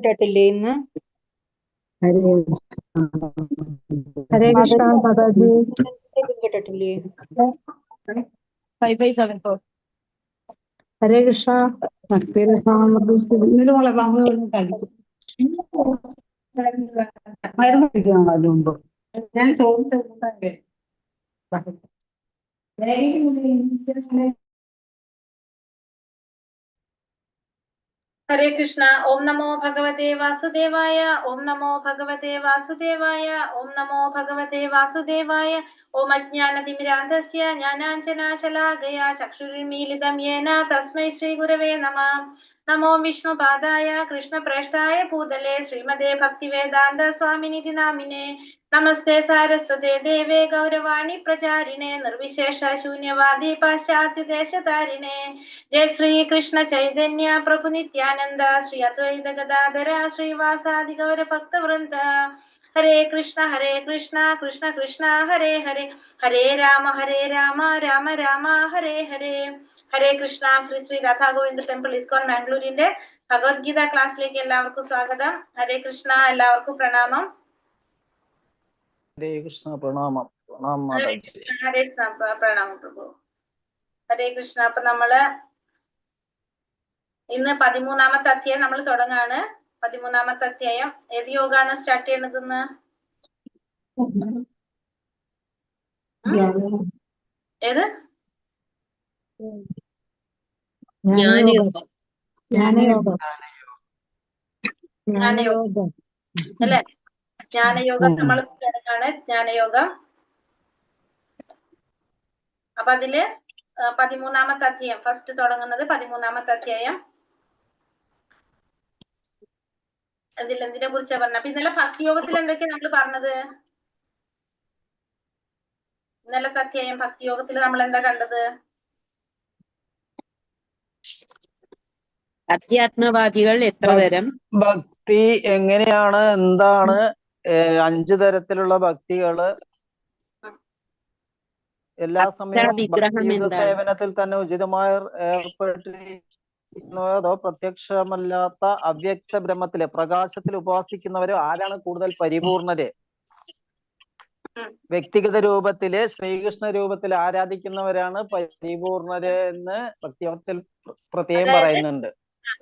കേട്ടിട്ടില്ലേ ഇന്ന്? ഹരേ കൃഷ്ണ മാതാജി. കേട്ടിട്ടില്ലേ? 5574. ഹരേ കൃഷ്ണ. മരുന്ന് കഴിക്കണം അതിന് മുമ്പ്. ഞാൻ ചോദിച്ചു ഹരേ കൃഷ്ണ. ഓം നമോ ഭഗവതേ വാസുദേവായ. ഓം നമോ ഭഗവതേ വാസുദേവായ. ഓം നമോ ഭഗവതേ വാസുദേവായ. ഓം അജ്ഞാനതിമിരാന്ധസ്യ ജ്ഞാനാഞ്ജനാശലാകയാ ചക്ഷുരുന്മീലിതം യേന തസ്മൈ ശ്രീ ഗുരവേ നമഃ. നമോ വിഷ്ണുപാദായ കൃഷ്ണപ്രേഷ്ഠായ ഭൂതലേ ശ്രീമതേ ഭക്തിവേദാന്ത സ്വാമിനിധി നാമിനേ. നമസ്തേ സാരസ്വതേ ദേവേ ഗൗരവാണി പ്രചാരിണേ നിർവിശേഷ ശൂന്യവാദി പാശ്ചാത്യദേശതാരിണേ. ജയ ശ്രീ കൃഷ്ണ ചൈതന്യ പ്രഭു നിത്യാനന്ദ ശ്രീ അദ്വൈത ഗദാധര ശ്രീവാസാദി ഗൗര ഭക്തവൃന്ദ. ഹരേ കൃഷ്ണ കൃഷ്ണ കൃഷ്ണ ഹരേ ഹരേ, ഹരേ രാമ രാമ രാമ ഹരേ ഹരേ. ഹരേ കൃഷ്ണ. ശ്രീ ശ്രീ രാധാഗോവിന്ദ ടെമ്പിൾ ഇസ്കോൺ മാംഗ്ലൂരിന്റെ ഭഗവത്ഗീത ക്ലാസ്സിലേക്ക് എല്ലാവർക്കും സ്വാഗതം. ഹരേ കൃഷ്ണ. എല്ലാവർക്കും പ്രണാമം. ഹരേ കൃഷ്ണ. പ്രണാമം. ഹരേ കൃഷ്ണ. പ്രണാമം പ്രഭു. ഹരേ കൃഷ്ണ. അപ്പൊ നമ്മള് ഇന്ന് 13ാമത്തെ അധ്യായം നമ്മൾ തുടങ്ങാണ്. 13ാമത്തെ അധ്യായം. ഏത് യോഗാണ് സ്റ്റാർട്ട് ചെയ്യണത് ഇന്ന്? ഏത്? ജ്ഞാനയോഗം അല്ലെ? ജ്ഞാനയോഗം നമ്മൾ തുടങ്ങാണ്. ജ്ഞാനയോഗം. അപ്പൊ അതില് 13ാമത്തെ അധ്യായം ഫസ്റ്റ് തുടങ്ങുന്നത് 13ാമത്തെ അധ്യായം. എന്തിനെ കുറിച്ചാ പറഞ്ഞത്? അപ്പൊ ഇന്നലെ ഭക്തിയോഗത്തിൽ എന്തൊക്കെയാ നമ്മൾ പറഞ്ഞത്? ഇന്നലത്തെ അധ്യായം ഭക്തിയോഗത്തിൽ നമ്മൾ എന്താ കണ്ടത്? അധ്യാത്മവാദികൾ എത്ര തരം? ഭക്തി എങ്ങനെയാണ്, എന്താണ്, 5 തരത്തിലുള്ള ഭക്തികള്, എല്ലാ സമയവും ജീവിത സേവനത്തിൽ തന്നെ ഉചിതമായി ഏർപ്പെട്ടിരിക്കുന്നവരോ അതോ പ്രത്യക്ഷമല്ലാത്ത അവ്യക്ത ബ്രഹ്മത്തിലെ പ്രകാശത്തിൽ ഉപാസിക്കുന്നവരോ ആരാണ് കൂടുതൽ പരിപൂർണര്? വ്യക്തിഗത രൂപത്തില് ശ്രീകൃഷ്ണ രൂപത്തിൽ ആരാധിക്കുന്നവരാണ് പരിപൂർണര് എന്ന് ഭക്തിയോഗത്തിൽ പ്രത്യേകം പറയുന്നുണ്ട്.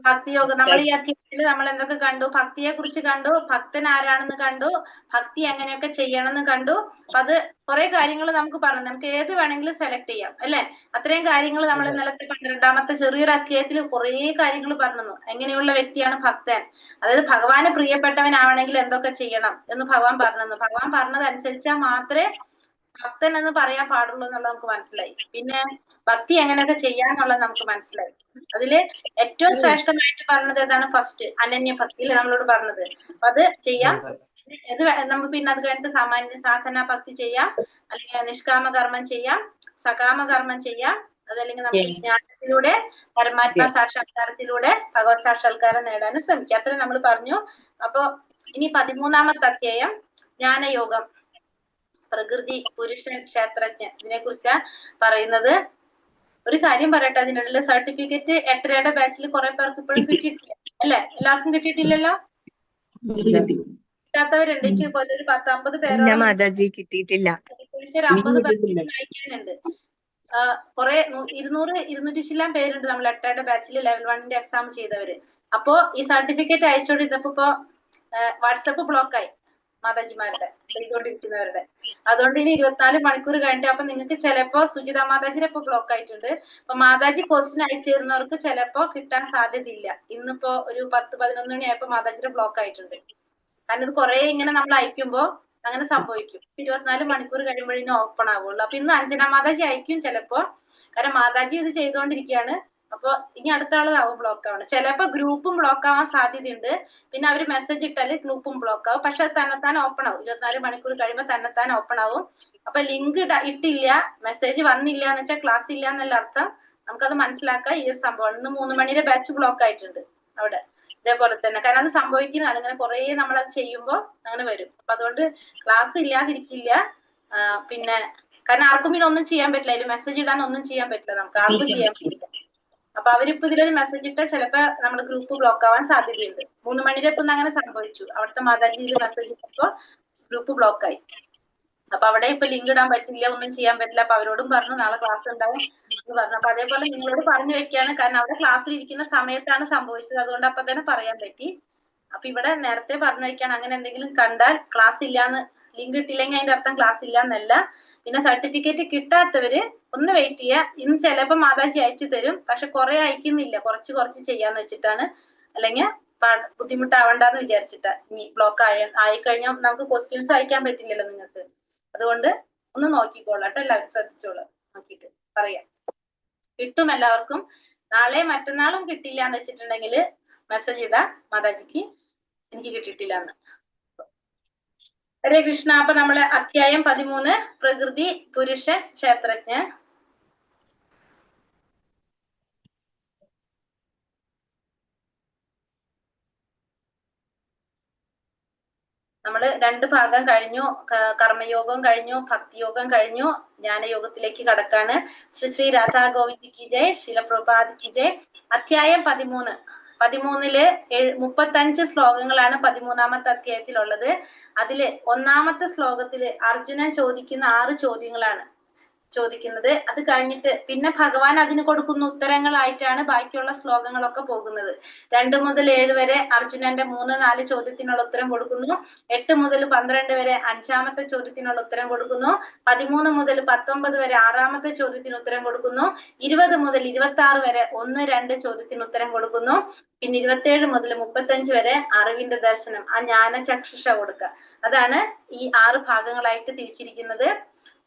ഭക്തിയോഗം നമ്മൾ ഈ അധ്യായത്തിൽ നമ്മൾ എന്തൊക്കെ കണ്ടു? ഭക്തിയെ കുറിച്ച് കണ്ടു, ഭക്തൻ ആരാണെന്ന് കണ്ടു, ഭക്തി എങ്ങനെയൊക്കെ ചെയ്യണമെന്ന് കണ്ടു. അപ്പൊ അത് കുറെ കാര്യങ്ങൾ നമുക്ക് പറഞ്ഞു. നമുക്ക് ഏത് വേണമെങ്കിലും സെലക്ട് ചെയ്യാം അല്ലെ? അത്രയും കാര്യങ്ങൾ നമ്മൾ ഇന്നലത്തെ 12ാമത്തെ ചെറിയൊരു അധ്യായത്തിൽ കുറെ കാര്യങ്ങൾ പറഞ്ഞു. എങ്ങനെയുള്ള വ്യക്തിയാണ് ഭക്തൻ, അതായത് ഭഗവാന് പ്രിയപ്പെട്ടവനാവണമെങ്കിൽ എന്തൊക്കെ ചെയ്യണം എന്ന് ഭഗവാൻ പറഞ്ഞു. ഭഗവാൻ പറഞ്ഞതനുസരിച്ചാൽ മാത്രമേ ഭക്തൻ എന്ന് പറയാൻ പാടുള്ളൂ എന്നുള്ളത് നമുക്ക് മനസ്സിലായി. പിന്നെ ഭക്തി എങ്ങനെയൊക്കെ ചെയ്യാന്നുള്ളത് നമുക്ക് മനസ്സിലായി. അതില് ഏറ്റവും ശ്രേഷ്ഠമായിട്ട് പറഞ്ഞത് ഏതാണ്? ഫസ്റ്റ് അനന്യ ഭക്തി നമ്മളോട് പറഞ്ഞത്. അപ്പൊ അത് ചെയ്യാം. ഇത് നമുക്ക് പിന്നെ അത് കഴിഞ്ഞിട്ട് സാമാന്യ സാധന ഭക്തി ചെയ്യാം, അല്ലെങ്കിൽ നിഷ്കാമ കർമ്മം ചെയ്യാം, സകാമ കർമ്മം ചെയ്യാം. അതല്ലെങ്കിൽ നമുക്ക് ജ്ഞാനത്തിലൂടെ പരമാത്മാ സാക്ഷാത്കാരത്തിലൂടെ ഭഗവത് സാക്ഷാത്കാരം നേടാനും ശ്രമിക്കാം. അത്രയും നമ്മൾ പറഞ്ഞു. അപ്പൊ ഇനി 13ാമത്തെ അധ്യായം ജ്ഞാനയോഗം. പ്രകൃതി, പുരുഷൻ, ക്ഷേത്രജ്ഞൻ, ഇതിനെ കുറിച്ചാ പറയുന്നത്. ഒരു കാര്യം പറയട്ടെ, അതിനുള്ള സർട്ടിഫിക്കറ്റ് 8ാമത്തെ ബാച്ചിൽ കുറെ പേർക്ക് ഇപ്പോഴും കിട്ടിയിട്ടില്ല അല്ലെ? എല്ലാവർക്കും കിട്ടിയിട്ടില്ലല്ലോ? കിട്ടാത്തവരുണ്ട്. എനിക്ക് ഒരു 10-50 പേരോളം കിട്ടിയിട്ടില്ല. ഒരു 50 പേർക്ക് അയക്കാനുണ്ട്. കുറെ 200-200 ചില്ലാൻ പേരുണ്ട് നമ്മൾ 8ാമത്തെ ബാച്ചിൽ ലെവൽ 1ന്റെ എക്സാം ചെയ്തവര്. അപ്പോ ഈ സർട്ടിഫിക്കറ്റ് അയച്ചോണ്ടിരുന്നപ്പോ ഇപ്പൊ വാട്സപ്പ് ബ്ലോക്കായി മാതാജിമാരുടെ, ചെയ്തുകൊണ്ടിരിക്കുന്നവരുടെ. അതുകൊണ്ട് ഇനി 24 മണിക്കൂർ കഴിഞ്ഞിട്ട്, അപ്പൊ നിങ്ങൾക്ക് ചിലപ്പോ സുജിത മാതാജിനെ ഇപ്പൊ ബ്ലോക്ക് ആയിട്ടുണ്ട്. അപ്പൊ മാതാജി ക്വസ്റ്റ്യൻ അയച്ചു തരുന്നവർക്ക് ചിലപ്പോ കിട്ടാൻ സാധ്യതയില്ല. ഇന്നിപ്പോ ഒരു 10-11 മണിയായപ്പോ മാതാജിനെ ബ്ലോക്ക് ആയിട്ടുണ്ട്. കാരണം ഇത് കുറെ ഇങ്ങനെ നമ്മൾ അയക്കുമ്പോ അങ്ങനെ സംഭവിക്കും. 24 മണിക്കൂർ കഴിയുമ്പോഴേ ഓപ്പൺ ആവുള്ളൂ. അപ്പൊ ഇന്ന് അഞ്ജന മാതാജി അയക്കും ചിലപ്പോ. കാരണം മാതാജി ഇത് ചെയ്തുകൊണ്ടിരിക്കുകയാണ്. അപ്പൊ ഇനി അടുത്ത ആളാവും ബ്ലോക്ക് ആവണം. ചിലപ്പോ ഗ്രൂപ്പും ബ്ലോക്ക് ആവാൻ സാധ്യതയുണ്ട്. പിന്നെ അവര് മെസ്സേജ് ഇട്ടാല് ഗ്രൂപ്പും ബ്ലോക്ക് ആവും. പക്ഷെ അത് തന്നെത്താൻ ഓപ്പൺ ആവും. 24 മണിക്കൂർ കഴിയുമ്പോൾ തന്നെത്താൻ ഓപ്പൺ ആവും. അപ്പൊ ലിങ്ക് ഇട്ടില്ല, മെസ്സേജ് വന്നില്ല എന്ന് വെച്ചാൽ ക്ലാസ് ഇല്ല എന്നല്ല അർത്ഥം. നമുക്കത് മനസ്സിലാക്കാം. ഈ ഒരു സംഭവം ഇന്ന് 3 മണിയുടെ ബാച്ച് ബ്ലോക്ക് ആയിട്ടുണ്ട് അവിടെ. ഇതേപോലെ തന്നെ കാരണം അത് സംഭവിക്കുന്നതാണ്. ഇങ്ങനെ കുറെ നമ്മളത് ചെയ്യുമ്പോൾ അങ്ങനെ വരും. അപ്പൊ അതുകൊണ്ട് ക്ലാസ് ഇല്ലാതിരിക്കില്ല. പിന്നെ കാരണം ആർക്കും പിന്നെ ഒന്നും ചെയ്യാൻ പറ്റില്ല. അതിൽ മെസ്സേജ് ഇടാൻ ഒന്നും ചെയ്യാൻ പറ്റില്ല. നമുക്ക് ആർക്കും ചെയ്യാൻ പറ്റില്ല. അപ്പൊ അവരിപ്പോ ഇതിലൊരു മെസ്സേജ് ഇട്ടാൽ ചിലപ്പോ നമ്മുടെ ഗ്രൂപ്പ് ബ്ലോക്ക് ആവാൻ സാധ്യതയുണ്ട്. 3 മണിയുടെ ഇപ്പം അങ്ങനെ സംഭവിച്ചു. അവിടുത്തെ മാതാജിയിൽ മെസ്സേജ് ഇട്ടപ്പോ ഗ്രൂപ്പ് ബ്ലോക്ക് ആയി. അപ്പൊ അവിടെ ഇപ്പൊ ലിങ്ക് ഇടാൻ പറ്റില്ല, ഒന്നും ചെയ്യാൻ പറ്റില്ല. അപ്പൊ അവരോടും പറഞ്ഞു നാളെ ക്ലാസ് ഉണ്ടാവും എന്ന് പറഞ്ഞു. അപ്പൊ അതേപോലെ നിങ്ങളോട് പറഞ്ഞു വെക്കുകയാണ്, കാരണം അവിടെ ക്ലാസ്സിൽ ഇരിക്കുന്ന സമയത്താണ് സംഭവിച്ചത്, അതുകൊണ്ട് അപ്പൊ തന്നെ പറയാൻ പറ്റി. അപ്പൊ ഇവിടെ നേരത്തെ പറഞ്ഞു വെക്കുകയാണ്, അങ്ങനെ എന്തെങ്കിലും കണ്ടാൽ ക്ലാസ് ഇല്ലാന്ന്, ലിങ്ക് ഇട്ടില്ലെങ്കിൽ അതിന്റെ അർത്ഥം ക്ലാസ് ഇല്ല എന്നല്ല. പിന്നെ സർട്ടിഫിക്കറ്റ് കിട്ടാത്തവര് ഒന്ന് വെയിറ്റ് ചെയ്യുക. ഇന്ന് ചിലപ്പോ മാതാജി അയച്ചു തരും, പക്ഷെ കുറെ അയക്കുന്നില്ല, കുറച്ച് ചെയ്യാന്ന് വെച്ചിട്ടാണ്. അല്ലെങ്കിൽ ബുദ്ധിമുട്ടാവണ്ടെന്ന് വിചാരിച്ചിട്ടാ. ഇനി ബ്ലോക്ക് ആയിക്കഴിഞ്ഞാൽ നമുക്ക് ക്വസ്റ്റ്യൻസ് അയക്കാൻ പറ്റില്ലല്ലോ നിങ്ങൾക്ക്. അതുകൊണ്ട് ഒന്ന് നോക്കിക്കോളാം കേട്ടോ, എല്ലാവരും ശ്രദ്ധിച്ചോളാം. നോക്കിയിട്ട് പറയാം. കിട്ടും എല്ലാവർക്കും. നാളെ മറ്റന്നാളും കിട്ടില്ല എന്ന് വെച്ചിട്ടുണ്ടെങ്കിൽ മെസ്സേജ് ഇടാം മാതാജിക്ക്, എനിക്ക് കിട്ടിയിട്ടില്ല എന്ന്. ഹരേ കൃഷ്ണ. അപ്പൊ നമ്മള് അധ്യായം 13 പ്രകൃതി, പുരുഷൻ, ക്ഷേത്രജ്ഞൻ. നമ്മള് 2 ഭാഗം കഴിഞ്ഞു. കർമ്മയോഗം കഴിഞ്ഞു, ഭക്തിയോഗം കഴിഞ്ഞു, ജ്ഞാനയോഗത്തിലേക്ക് കടക്കാണ്. ശ്രീ രാധാ ഗോവിന്ദ് കി ജയ്, ശില പ്രഭുപാദ് കി ജയ്. അധ്യായം 13. 13-ല് 35 ശ്ലോകങ്ങളാണ് 13-ാമത്തെ അധ്യായത്തിലുള്ളത്. അതില് 1-ാമത്തെ ശ്ലോകത്തില് അർജുനൻ ചോദിക്കുന്ന 6 ചോദ്യങ്ങളാണ് ചോദിക്കുന്നത്. അത് കഴിഞ്ഞിട്ട് പിന്നെ ഭഗവാൻ അതിന് കൊടുക്കുന്ന ഉത്തരങ്ങളായിട്ടാണ് ബാക്കിയുള്ള ശ്ലോകങ്ങളൊക്കെ പോകുന്നത്. 2 മുതൽ 7 വരെ അർജുനന്റെ 3-4 ചോദ്യത്തിനുള്ള ഉത്തരം കൊടുക്കുന്നു. 8 മുതൽ 12 വരെ 5-ാമത്തെ ചോദ്യത്തിനുള്ള ഉത്തരം കൊടുക്കുന്നു. 13 മുതൽ 19 വരെ 6-ാമത്തെ ചോദ്യത്തിന് ഉത്തരം കൊടുക്കുന്നു. 20 മുതൽ 26 വരെ 1, 2 ചോദ്യത്തിന് ഉത്തരം കൊടുക്കുന്നു. പിന്നെ 27 മുതൽ 35 വരെ അറിവിന്റെ ദർശനം, ആ ജ്ഞാനചക്ഷുഷ കൊടുക്കുക. അതാണ് ഈ 6 ഭാഗങ്ങളായിട്ട് തിരിച്ചിരിക്കുന്നത്.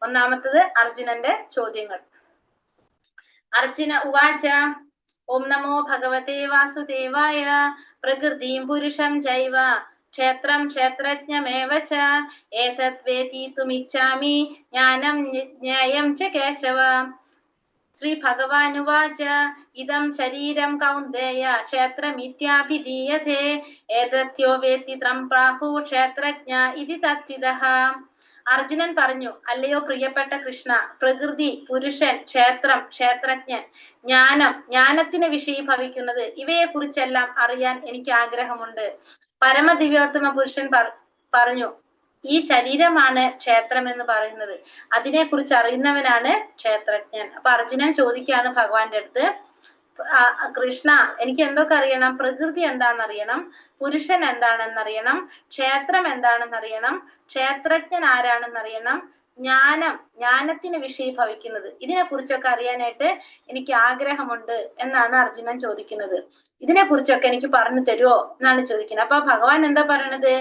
1-ാമത്തത് അർജുനന്റെ ചോദ്യങ്ങൾ. അർജുന ഉവാച ഓം നമോ ഭഗവതേ വാസുദേവായ പ്രകൃതിം പുരുഷം ചൈവ ക്ഷേത്രം ക്ഷേത്രജ്ഞമേവ ച ഏതത് വേദിതുമിച്ഛാമി ജ്ഞാനം ജ്ഞേയം ച കേശവ. ശ്രീ ഭഗവാനുവാച ഇദം ശരീരം കൗന്ദേയ ക്ഷേത്രമിത്യാഭിധീയതേ ഏതത്യോ വേത്തി ത്രം പ്രാഹു ക്ഷേത്രജ്ഞ ഇതി തത്വിദഃ. അർജുനൻ പറഞ്ഞു, അല്ലയോ പ്രിയപ്പെട്ട കൃഷ്ണ, പ്രകൃതി, പുരുഷൻ, ക്ഷേത്രം, ക്ഷേത്രജ്ഞൻ, ജ്ഞാനം, ജ്ഞാനത്തിന് വിഷയീഭവിക്കുന്നത്, ഇവയെ കുറിച്ചെല്ലാം അറിയാൻ എനിക്ക് ആഗ്രഹമുണ്ട്. പരമദിവ്യോത്തമ പുരുഷൻ പറഞ്ഞു, ഈ ശരീരമാണ് ക്ഷേത്രം എന്ന് പറയുന്നത്, അതിനെ കുറിച്ച് അറിയുന്നവനാണ് ക്ഷേത്രജ്ഞൻ. അപ്പൊ അർജുനൻ ചോദിക്കുകയാണ് ഭഗവാന്റെ അടുത്ത്, കൃഷ്ണ, എനിക്ക് എന്തൊക്കെ അറിയണം? പ്രകൃതി എന്താണെന്നറിയണം, പുരുഷൻ എന്താണെന്നറിയണം, ക്ഷേത്രം എന്താണെന്നറിയണം, ക്ഷേത്രജ്ഞൻ ആരാണെന്നറിയണം, ജ്ഞാനത്തിന് വിഷയീഭവിക്കുന്നത്, ഇതിനെ കുറിച്ചൊക്കെ അറിയാനായിട്ട് എനിക്ക് ആഗ്രഹമുണ്ട് എന്നാണ് അർജുനൻ ചോദിക്കുന്നത്. ഇതിനെ കുറിച്ചൊക്കെ എനിക്ക് പറഞ്ഞു തരുമോ എന്നാണ് ചോദിക്കുന്നത്. അപ്പൊ ഭഗവാൻ എന്താ പറയണത്?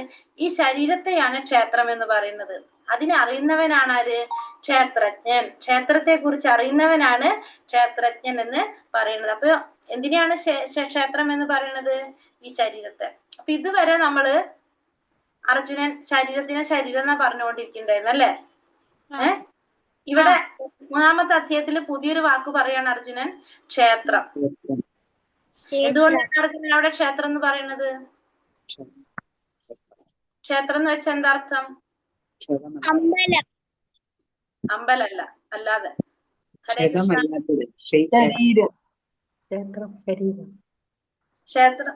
ഈ ശരീരത്തെയാണ് ക്ഷേത്രം എന്ന് പറയുന്നത്. അതിനെ അറിയുന്നവനാണ് ആര്? ക്ഷേത്രജ്ഞൻ. ക്ഷേത്രത്തെ കുറിച്ച് അറിയുന്നവനാണ് ക്ഷേത്രജ്ഞൻ എന്ന് പറയുന്നത്. അപ്പൊ എന്തിനാണ് ക്ഷേത്രം എന്ന് പറയുന്നത്? ഈ ശരീരത്തെ. അപ്പൊ ഇതുവരെ നമ്മള് അർജുനൻ ശരീരത്തിനെ ശരീരം എന്നാ പറഞ്ഞുകൊണ്ടിരിക്കണ്ടായിരുന്നു അല്ലേ? ഇവിടെ 3-ാമത്തെ അധ്യായത്തിൽ പുതിയൊരു വാക്ക് പറയാണ് അർജുനൻ, ക്ഷേത്രം. എന്തുകൊണ്ടാണ് അർജുനൻ അവിടെ ക്ഷേത്രം എന്ന് പറയുന്നത്? ക്ഷേത്രം എന്ന് വെച്ചാൽ എന്താ അർത്ഥം? അമ്പലല്ല, അല്ലാതെ. ക്ഷേത്രം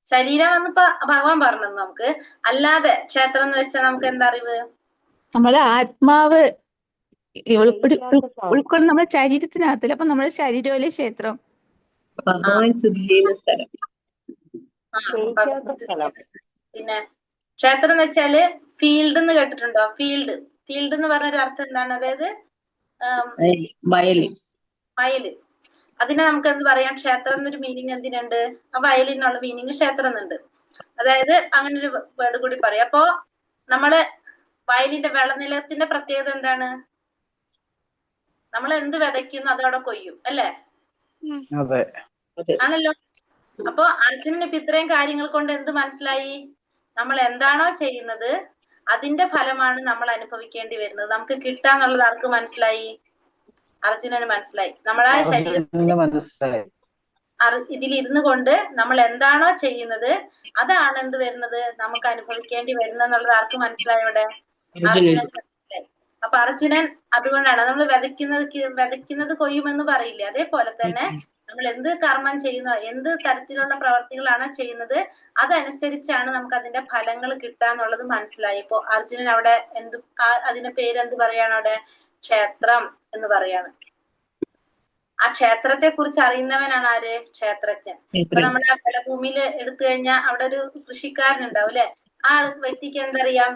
ശരീരം എന്നിപ്പോ ഭഗവാൻ പറഞ്ഞത് നമുക്ക്. അല്ലാതെ ക്ഷേത്രം എന്ന് വെച്ചാൽ നമുക്ക് എന്താ അറിവ്? നമ്മുടെ ആത്മാവ് ഉൾക്കൊണ്ട് നമ്മുടെ ശരീരത്തിനകത്തില്ല. അപ്പൊ നമ്മുടെ ശരീരമല്ലേ ക്ഷേത്രം. ഭഗവാൻ സ്ഥിതി ചെയ്യുന്ന സ്ഥലം. പിന്നെ ക്ഷേത്രം എന്ന് വെച്ചാല് ഫീൽഡ് എന്ന് കേട്ടിട്ടുണ്ടോ? ഫീൽഡ് എന്ന് പറഞ്ഞൊരു അർത്ഥം എന്താണ്? അതായത് വയല്. അതിനെ നമുക്ക് എന്ത് പറയാം? ക്ഷേത്രം എന്നൊരു മീനിങ് എന്തിനുണ്ട്? ആ വയലിനുള്ള മീനിങ് ക്ഷേത്രം എന്നുണ്ട്. അതായത് അങ്ങനെ ഒരു വേർഡ് കൂടി പറയാം. അപ്പൊ നമ്മള് വയലിന്റെ വിളനിലത്തിന്റെ പ്രത്യേകത എന്താണ്? നമ്മൾ എന്ത് വിതയ്ക്കുന്നു അതവിടെ കൊയ്യും അല്ലേ? ആണല്ലോ. അപ്പൊ അർജുനന് ഇപ്പൊ ഇത്രയും കാര്യങ്ങൾ കൊണ്ട് എന്ത് മനസ്സിലായി? നമ്മൾ എന്താണോ ചെയ്യുന്നത് അതിന്റെ ഫലമാണ് നമ്മൾ അനുഭവിക്കേണ്ടി വരുന്നത്. നമുക്ക് കിട്ടാന്നുള്ളത് ആർക്ക് മനസ്സിലായി? അർജുനന് മനസ്സിലായി. നമ്മളാ ശരീരം ഇതിലിരുന്നു കൊണ്ട് നമ്മൾ എന്താണോ ചെയ്യുന്നത് അതാണ് എന്ത് വരുന്നത്? നമുക്ക് അനുഭവിക്കേണ്ടി വരുന്നെന്നുള്ളത് ആർക്ക് മനസ്സിലായി? ഇവിടെ അർജുനൻ മനസ്സിലായി. അപ്പൊ അർജുനൻ അതുകൊണ്ടാണ് നമ്മൾ വിതയ്ക്കുന്നത് കൊയ്യുമെന്ന് പറയില്ലേ, അതേപോലെ തന്നെ നമ്മൾ എന്ത് കർമ്മം ചെയ്യുന്നോ, എന്ത് തരത്തിലുള്ള പ്രവർത്തികളാണ് ചെയ്യുന്നത്, അതനുസരിച്ചാണ് നമുക്ക് അതിന്റെ ഫലങ്ങൾ കിട്ടാന്നുള്ളത് മനസ്സിലായി. ഇപ്പൊ അർജുനൻ അവിടെ അതിന്റെ പേരെന്ത് പറയാണ്? അവിടെ ക്ഷേത്രം എന്ന് പറയാണ്. ആ ക്ഷേത്രത്തെ കുറിച്ച് അറിയുന്നവനാണ് ആര്? ക്ഷേത്രജ്ഞൻ. ഇപ്പൊ നമ്മുടെ ഫലഭൂമിയിൽ എടുത്തു കഴിഞ്ഞാൽ അവിടെ ഒരു കൃഷിക്കാരൻ ഉണ്ടാവും അല്ലെ? ആ വ്യക്തിക്ക് എന്തറിയാം?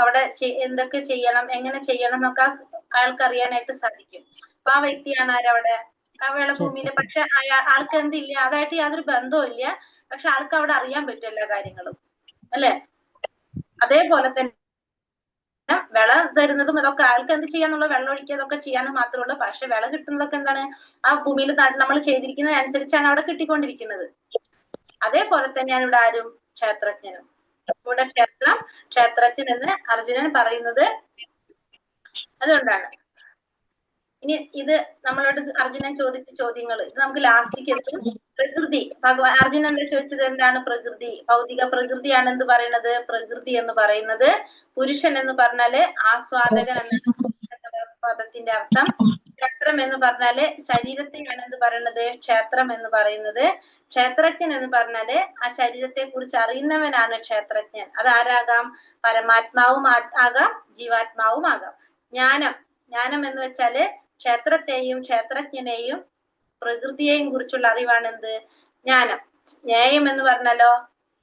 അവിടെ എന്തൊക്കെ ചെയ്യണം, എങ്ങനെ ചെയ്യണം എന്നൊക്കെ അയാൾക്ക് അറിയാനായിട്ട് സാധിക്കും. അപ്പൊ ആ വ്യക്തിയാണ് ആരവിടെ? ആ വിളഭൂമിയില്. പക്ഷെ ആൾക്ക് എന്തില്ല, അതായിട്ട് യാതൊരു ബന്ധവും ഇല്ല. പക്ഷെ ആൾക്ക് അവിടെ അറിയാൻ പറ്റും എല്ലാ കാര്യങ്ങളും അല്ലെ? അതേപോലെ തന്നെ വിള തരുന്നതും അതൊക്കെ ആൾക്ക് എന്ത് ചെയ്യാന്നുള്ള വെള്ളം ഒഴിക്കുക അതൊക്കെ ചെയ്യാന്ന് മാത്രമേ ഉള്ളൂ. പക്ഷെ വിള കിട്ടുന്നതൊക്കെ എന്താണ്? ആ ഭൂമിയിൽ നമ്മൾ ചെയ്തിരിക്കുന്നതനുസരിച്ചാണ് അവിടെ കിട്ടിക്കൊണ്ടിരിക്കുന്നത്. അതേപോലെ തന്നെയാണ് ഇവിടെ ആരും? ക്ഷേത്രജ്ഞനും. ഇവിടെ ക്ഷേത്രജ്ഞൻ എന്ന് അർജുനൻ പറയുന്നത് അതുകൊണ്ടാണ്. ഇനി ഇത് നമ്മളോട് അർജുനൻ ചോദിച്ച ചോദ്യങ്ങൾ ഇത് നമുക്ക് ലാസ്റ്റിക്ക് എത്തും. പ്രകൃതി, അർജുനൻ എന്താ ചോദിച്ചത്? എന്താണ് പ്രകൃതി? ഭൗതിക പ്രകൃതിയാണ് എന്ത് പറയുന്നത്? പ്രകൃതി എന്ന് പറയുന്നത്. പുരുഷൻ എന്ന് പറഞ്ഞാല് ആസ്വാദകൻ എന്ന പദത്തിന്റെ അർത്ഥം. ക്ഷേത്രം എന്ന് പറഞ്ഞാല് ശരീരത്തെയാണ് എന്ത് പറയുന്നത്? ക്ഷേത്രം എന്ന് പറയുന്നത്. ക്ഷേത്രജ്ഞൻ എന്ന് പറഞ്ഞാല് ആ ശരീരത്തെ കുറിച്ച് അറിയുന്നവനാണ് ക്ഷേത്രജ്ഞൻ. അതാരാകാം? പരമാത്മാവും ആകാം, ജീവാത്മാവും ആകാം. ജ്ഞാനം എന്ന് വെച്ചാല് ക്ഷേത്രത്തെയും ക്ഷേത്രജ്ഞനെയും പ്രകൃതിയെയും കുറിച്ചുള്ള അറിവാണ് എന്ത്? ജ്ഞാനം. ജ്ഞേയം എന്ന് പറഞ്ഞാലോ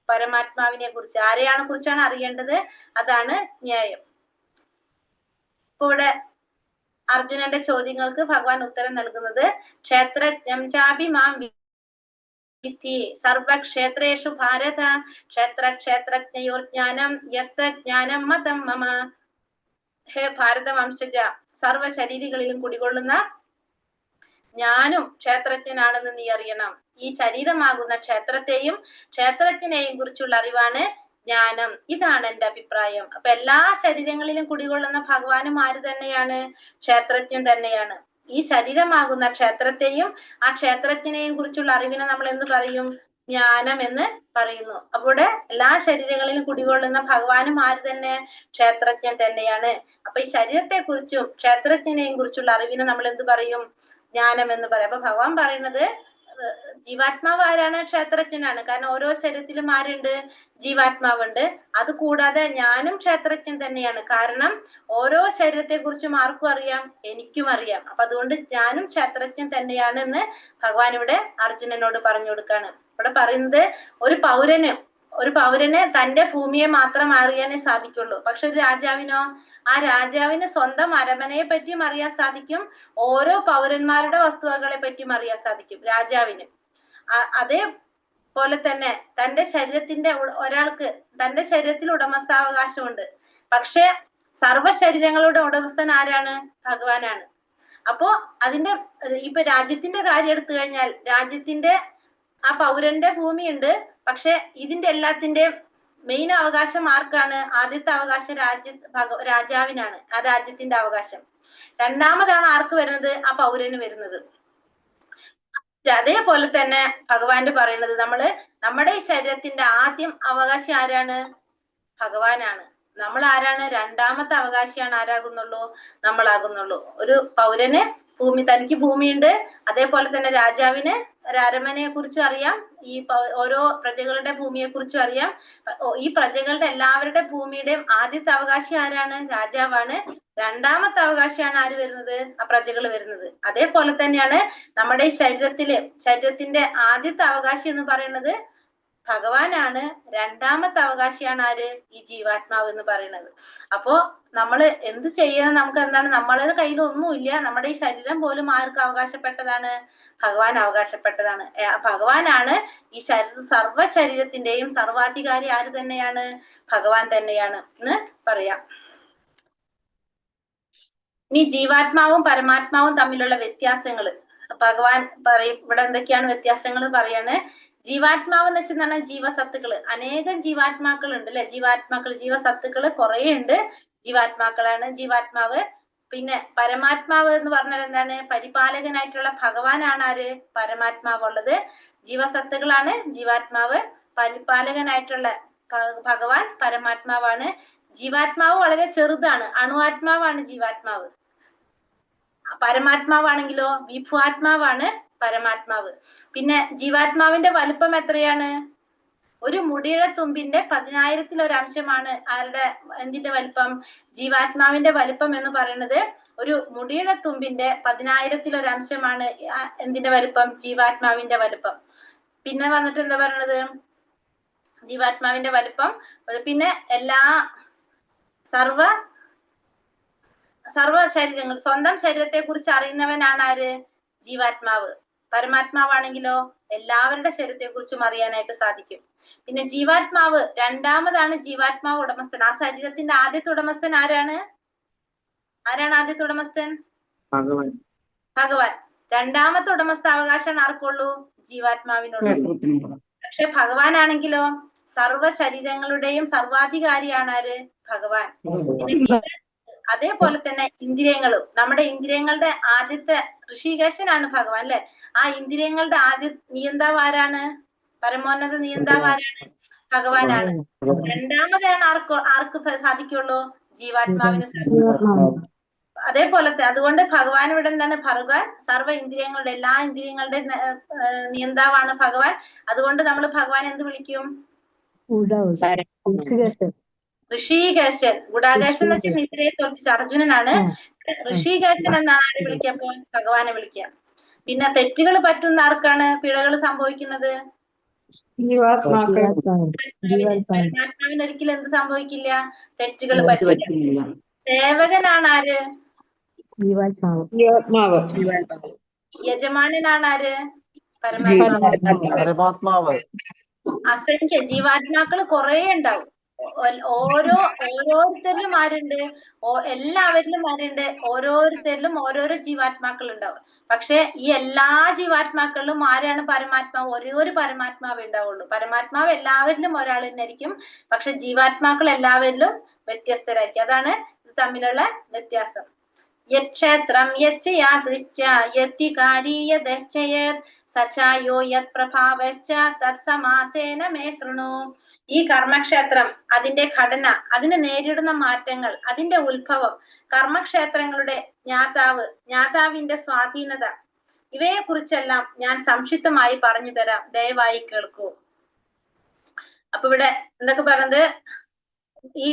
പരമാത്മാവിനെ കുറിച്ച്, ആരെയാണ് കുറിച്ചാണ് അറിയേണ്ടത്? അതാണ് ജ്ഞേയം. ഇപ്പൊ ഇവിടെ അർജുനന്റെ ചോദ്യങ്ങൾക്ക് ഭഗവാൻ ഉത്തരം നൽകുന്നത് ക്ഷേത്രജ്ഞം ചാപി മാം വിദ്ധി സർവക്ഷേത്രേഷു ഭാരത ക്ഷേത്രജ്ഞയോർ ജ്ഞാനം യത്ത ജ്ഞാനം മതം മമ. ഹേ ഭാരതവംശജ, സർവ ശരീരങ്ങളിലും കുടികൊള്ളുന്ന ഞാനും ക്ഷേത്രജ്ഞനാണെന്ന് നീ അറിയണം. ഈ ശരീരമാകുന്ന ക്ഷേത്രത്തെയും ക്ഷേത്രജ്ഞനെയും കുറിച്ചുള്ള അറിവാണ് ജ്ഞാനം. ഇതാണ് എന്റെ അഭിപ്രായം. അപ്പൊ എല്ലാ ശരീരങ്ങളിലും കുടികൊള്ളുന്ന ഭഗവാനും ആര് തന്നെയാണ്? ക്ഷേത്രജ്ഞൻ തന്നെയാണ്. ഈ ശരീരമാകുന്ന ക്ഷേത്രത്തെയും ആ ക്ഷേത്രജ്ഞനെയും കുറിച്ചുള്ള അറിവിനെ നമ്മൾ എന്ത് പറയും? ജ്ഞാനം എന്ന് പറയുന്നു. അവിടെ എല്ലാ ശരീരങ്ങളിലും കുടികൊള്ളുന്ന ഭഗവാനും ആര് തന്നെ? ക്ഷേത്രജ്ഞൻ തന്നെയാണ്. അപ്പൊ ഈ ശരീരത്തെ കുറിച്ചും ക്ഷേത്രജ്ഞനെയും കുറിച്ചുള്ള അറിവിനെ നമ്മൾ എന്ത് പറയും? ജ്ഞാനം എന്ന് പറയാം. അപ്പൊ ഭഗവാൻ പറയുന്നത് ജീവാത്മാവ് ആരാണ്? ക്ഷേത്രജ്ഞനാണ്. കാരണം ഓരോ ശരീരത്തിലും ആരുണ്ട്? ജീവാത്മാവുണ്ട്. അത് കൂടാതെ ഞാനും ക്ഷേത്രജ്ഞൻ തന്നെയാണ്. കാരണം ഓരോ ശരീരത്തെ കുറിച്ചും ആർക്കും അറിയാം? എനിക്കും അറിയാം. അപ്പൊ അതുകൊണ്ട് ഞാനും ക്ഷേത്രജ്ഞൻ തന്നെയാണ് എന്ന് ഭഗവാൻ ഇവിടെ അർജുനനോട് പറഞ്ഞു കൊടുക്കാണ്. ഇവിടെ പറയുന്നത് ഒരു പൗരന് തന്റെ ഭൂമിയെ മാത്രം അറിയാനേ സാധിക്കുള്ളൂ. പക്ഷെ ഒരു രാജാവിനോ? ആ രാജാവിന് സ്വന്തം അരമനയെ പറ്റിയും അറിയാൻ സാധിക്കും, ഓരോ പൗരന്മാരുടെ വസ്തുവകളെ പറ്റിയും അറിയാൻ സാധിക്കും രാജാവിന്. അതേപോലെ തന്നെ തന്റെ ശരീരത്തിന്റെ ഒരാൾക്ക് തന്റെ ശരീരത്തിൽ ഉടമസ്ഥാവകാശമുണ്ട്. പക്ഷെ സർവ്വ ശരീരങ്ങളുടെ ഉടമസ്ഥൻ ആരാണ്? ഭഗവാനാണ്. അപ്പോ അതിന്റെ ഇപ്പൊ രാജ്യത്തിന്റെ കാര്യം എടുത്തു കഴിഞ്ഞാൽ രാജ്യത്തിന്റെ ആ പൗരന്റെ ഭൂമിയുണ്ട്. പക്ഷെ ഇതിന്റെ എല്ലാത്തിന്റെയും മെയിൻ അവകാശം ആർക്കാണ്? ആദ്യത്തെ അവകാശം രാജാവിനാണ്, ആ രാജ്യത്തിന്റെ അവകാശം. രണ്ടാമതാണ് ആർക്ക് വരുന്നത്? ആ പൗരന് വരുന്നത്. അതേപോലെ തന്നെ ഭഗവാന്റെ പറയുന്നത് നമ്മുടെ ഈ ശരീരത്തിന്റെ ആദ്യം അവകാശി ആരാണ്? ഭഗവാനാണ്. നമ്മൾ ആരാണ്? രണ്ടാമത്തെ അവകാശിയാണ് ആരാകുന്നുള്ളൂ? നമ്മളാകുന്നുള്ളൂ. ഒരു പൗരന് തനിക്ക് ഭൂമിയുണ്ട്. അതേപോലെ തന്നെ രാജാവിന് അരമനയെ കുറിച്ചും അറിയാം, ഈ ഓരോ പ്രജകളുടെ ഭൂമിയെ കുറിച്ചും അറിയാം. ഈ പ്രജകളുടെ എല്ലാവരുടെ ഭൂമിയുടെയും ആദ്യത്തെ അവകാശി ആരാണ്? രാജാവാണ്. രണ്ടാമത്തെ അവകാശിയാണ് ആര് വരുന്നത്? ആ പ്രജകൾ വരുന്നത്. അതേപോലെ തന്നെയാണ് നമ്മുടെ ഈ ശരീരത്തിന്റെ ആദ്യത്തെ അവകാശി എന്ന് പറയുന്നത് ഭഗവാനാണ്. രണ്ടാമത്തെ അവകാശിയാണ് ആര്? ഈ ജീവാത്മാവ് എന്ന് പറയുന്നത്. അപ്പോ നമ്മൾ എന്ത് ചെയ്യണം? നമുക്ക് എന്താണ്? നമ്മളെ കയ്യിൽ ഒന്നുമില്ല. നമ്മുടെ ഈ ശരീരം പോലും ആർക്ക് അവകാശപ്പെട്ടതാണ്? ഭഗവാൻ അവകാശപ്പെട്ടതാണ്. ഭഗവാനാണ് ഈ സർവ്വ ശരീരത്തിന്റെയും സർവാധികാരി. ആര് തന്നെയാണ്? ഭഗവാൻ തന്നെയാണ് എന്ന് പറയാം. ഇനി ജീവാത്മാവും പരമാത്മാവും തമ്മിലുള്ള വ്യത്യാസങ്ങൾ ഭഗവാൻ പറയും. ഇവിടെ എന്തൊക്കെയാണ് വ്യത്യാസങ്ങൾ പറയാണ്? ജീവാത്മാവ് എന്ന് വെച്ചാൽ ജീവസത്തുക്കള്. അനേകം ജീവാത്മാക്കൾ ഉണ്ട് അല്ലെ? ജീവസത്തുക്കള് കുറെ ഉണ്ട്. ജീവാത്മാക്കളാണ് ജീവാത്മാവ്. പിന്നെ പരമാത്മാവ് എന്ന് പറഞ്ഞാൽ എന്താണ്? പരിപാലകനായിട്ടുള്ള ഭഗവാനാണ് ആര്? പരമാത്മാവ് ഉള്ളത്. ജീവസത്തുക്കളാണ് ജീവാത്മാവ്. പരിപാലകനായിട്ടുള്ള ഭഗവാൻ പരമാത്മാവാണ്. ജീവാത്മാവ് വളരെ ചെറുതാണ്, അണുവാത്മാവാണ് ജീവാത്മാവ്. പരമാത്മാവാണെങ്കിലോ വിഭുവാത്മാവാണ് പരമാത്മാവ്. പിന്നെ ജീവാത്മാവിന്റെ വലുപ്പം എത്രയാണ്? ഒരു മുടിയുടെ തുമ്പിന്റെ 10,000-ൽ ഒരു അംശമാണ് ആരുടെ എന്തിന്റെ വലിപ്പം? ജീവാത്മാവിന്റെ വലിപ്പം എന്ന് പറയുന്നത് ഒരു മുടിയുടെ തുമ്പിന്റെ 10,000-ൽ ഒരു അംശമാണ് എന്തിന്റെ വലിപ്പം? ജീവാത്മാവിന്റെ വലിപ്പം. പിന്നെ വന്നിട്ട് എന്താ പറയണത്? ജീവാത്മാവിന്റെ വലിപ്പം. പിന്നെ എല്ലാ സർവ ശരീരങ്ങൾ, സ്വന്തം ശരീരത്തെ കുറിച്ച് അറിയുന്നവനാണ് ആര്? ജീവാത്മാവ്. പരമാത്മാവാണെങ്കിലോ എല്ലാവരുടെ ശരീരത്തെ കുറിച്ചും അറിയാനായിട്ട് സാധിക്കും. പിന്നെ ജീവാത്മാവ് രണ്ടാമതാണ് ജീവാത്മാവ് ഉടമസ്ഥൻ. ആ ശരീരത്തിന്റെ ആദ്യത്തെ ഉടമസ്ഥൻ ആരാണ്? ആദ്യത്തെ ഉടമസ്ഥൻ? ഭഗവാൻ. രണ്ടാമത്തെ ഉടമസ്ഥാവകാശമാണ് ആർക്കുള്ളൂ? ജീവാത്മാവിനുള്ളൂ. പക്ഷെ ഭഗവാനാണെങ്കിലോ സർവ ശരീരങ്ങളുടെയും സർവാധികാരിയാണ് ആര്? ഭഗവാൻ. പിന്നെ അതേപോലെ തന്നെ ഇന്ദ്രിയങ്ങളും, നമ്മുടെ ഇന്ദ്രിയങ്ങളുടെ ആദ്യത്തെ ഋഷികേശനാണ് ഭഗവാൻ അല്ലെ. ആ ഇന്ദ്രിയങ്ങളുടെ ആദ്യ നിയന്താവ് ആരാണ്? പരമോന്നത നിയന്താവ് ആരാണ്? ഭഗവാനാണ്. രണ്ടാമതാണ് ആർക്ക് സാധിക്കുള്ളൂ? ജീവാത്മാവിന് സാധിക്കും. അതേപോലെ അതുകൊണ്ട് ഭഗവാൻ ഇവിടെ എന്താണ്? ഭഗവാൻ സർവ്വ ഇന്ദ്രിയങ്ങളുടെ, എല്ലാ ഇന്ദ്രിയങ്ങളുടെ നിയന്താവാണ് ഭഗവാൻ. അതുകൊണ്ട് നമ്മൾ ഭഗവാൻ എന്ത് വിളിക്കും? ഋഷികേശൻ. ഗുഡാകേശൻ എന്ന് വെച്ചാൽ നിദ്രയെ തോൽപ്പിച്ച അർജുനനാണ്. ഋഷികേശൻ എന്നാണ് ആരെ വിളിക്കപ്പോ? ഭഗവാനെ വിളിക്കാം. പിന്നെ തെറ്റുകൾ പറ്റുന്ന ആർക്കാണ് പിഴകൾ സംഭവിക്കുന്നത്? പരമാത്മാവിന് ഒരിക്കലും എന്ത് സംഭവിക്കില്ല? തെറ്റുകൾ പറ്റില്ല. സേവകനാണ് ആര്? യജമാനനാണ് ആര്? പരമാത്മാവ്. അസംഖ്യ ജീവാത്മാക്കൾ കുറെ ഉണ്ടാവും. ഓരോരുത്തരിലും ആരുണ്ട്? എല്ലാവരിലും ആരുണ്ട്? ഓരോരുത്തരിലും ഓരോരോ ജീവാത്മാക്കൾ ഉണ്ടാവും. പക്ഷെ ഈ എല്ലാ ജീവാത്മാക്കളിലും ആരാണ് പരമാത്മാവ്? ഒരേ ഒരു പരമാത്മാവേ ഉണ്ടാവുള്ളൂ. പരമാത്മാവ് എല്ലാവരിലും ഒരാൾ തന്നെ ആയിരിക്കും. പക്ഷെ ജീവാത്മാക്കൾ എല്ലാവരിലും വ്യത്യസ്തരായിരിക്കും. അതാണ് ഇത് തമ്മിലുള്ള വ്യത്യാസം. യക്ഷേത്രം യച്ച് യാദൃശ്ച യത്തികാരി യദശ്ചയത് സചായോ യത് പ്രഭാവശ്ച തത്സമാസേന മേ ശൃണു. ഈ കർമ്മക്ഷേത്രം, അതിന്റെ ഘടന, അതിന് നേരിടുന്ന മാറ്റങ്ങൾ, അതിന്റെ ഉത്ഭവം, കർമ്മക്ഷേത്രങ്ങളുടെ ജ്ഞാതാവിന്റെ സ്വാധീനത, ഇവയെ കുറിച്ചെല്ലാം ഞാൻ സംക്ഷിപ്തമായി പറഞ്ഞു തരാം, ദയവായി കേൾക്കൂ. അപ്പൊ ഇവിടെ എന്തൊക്കെ പറഞ്ഞത്? ഈ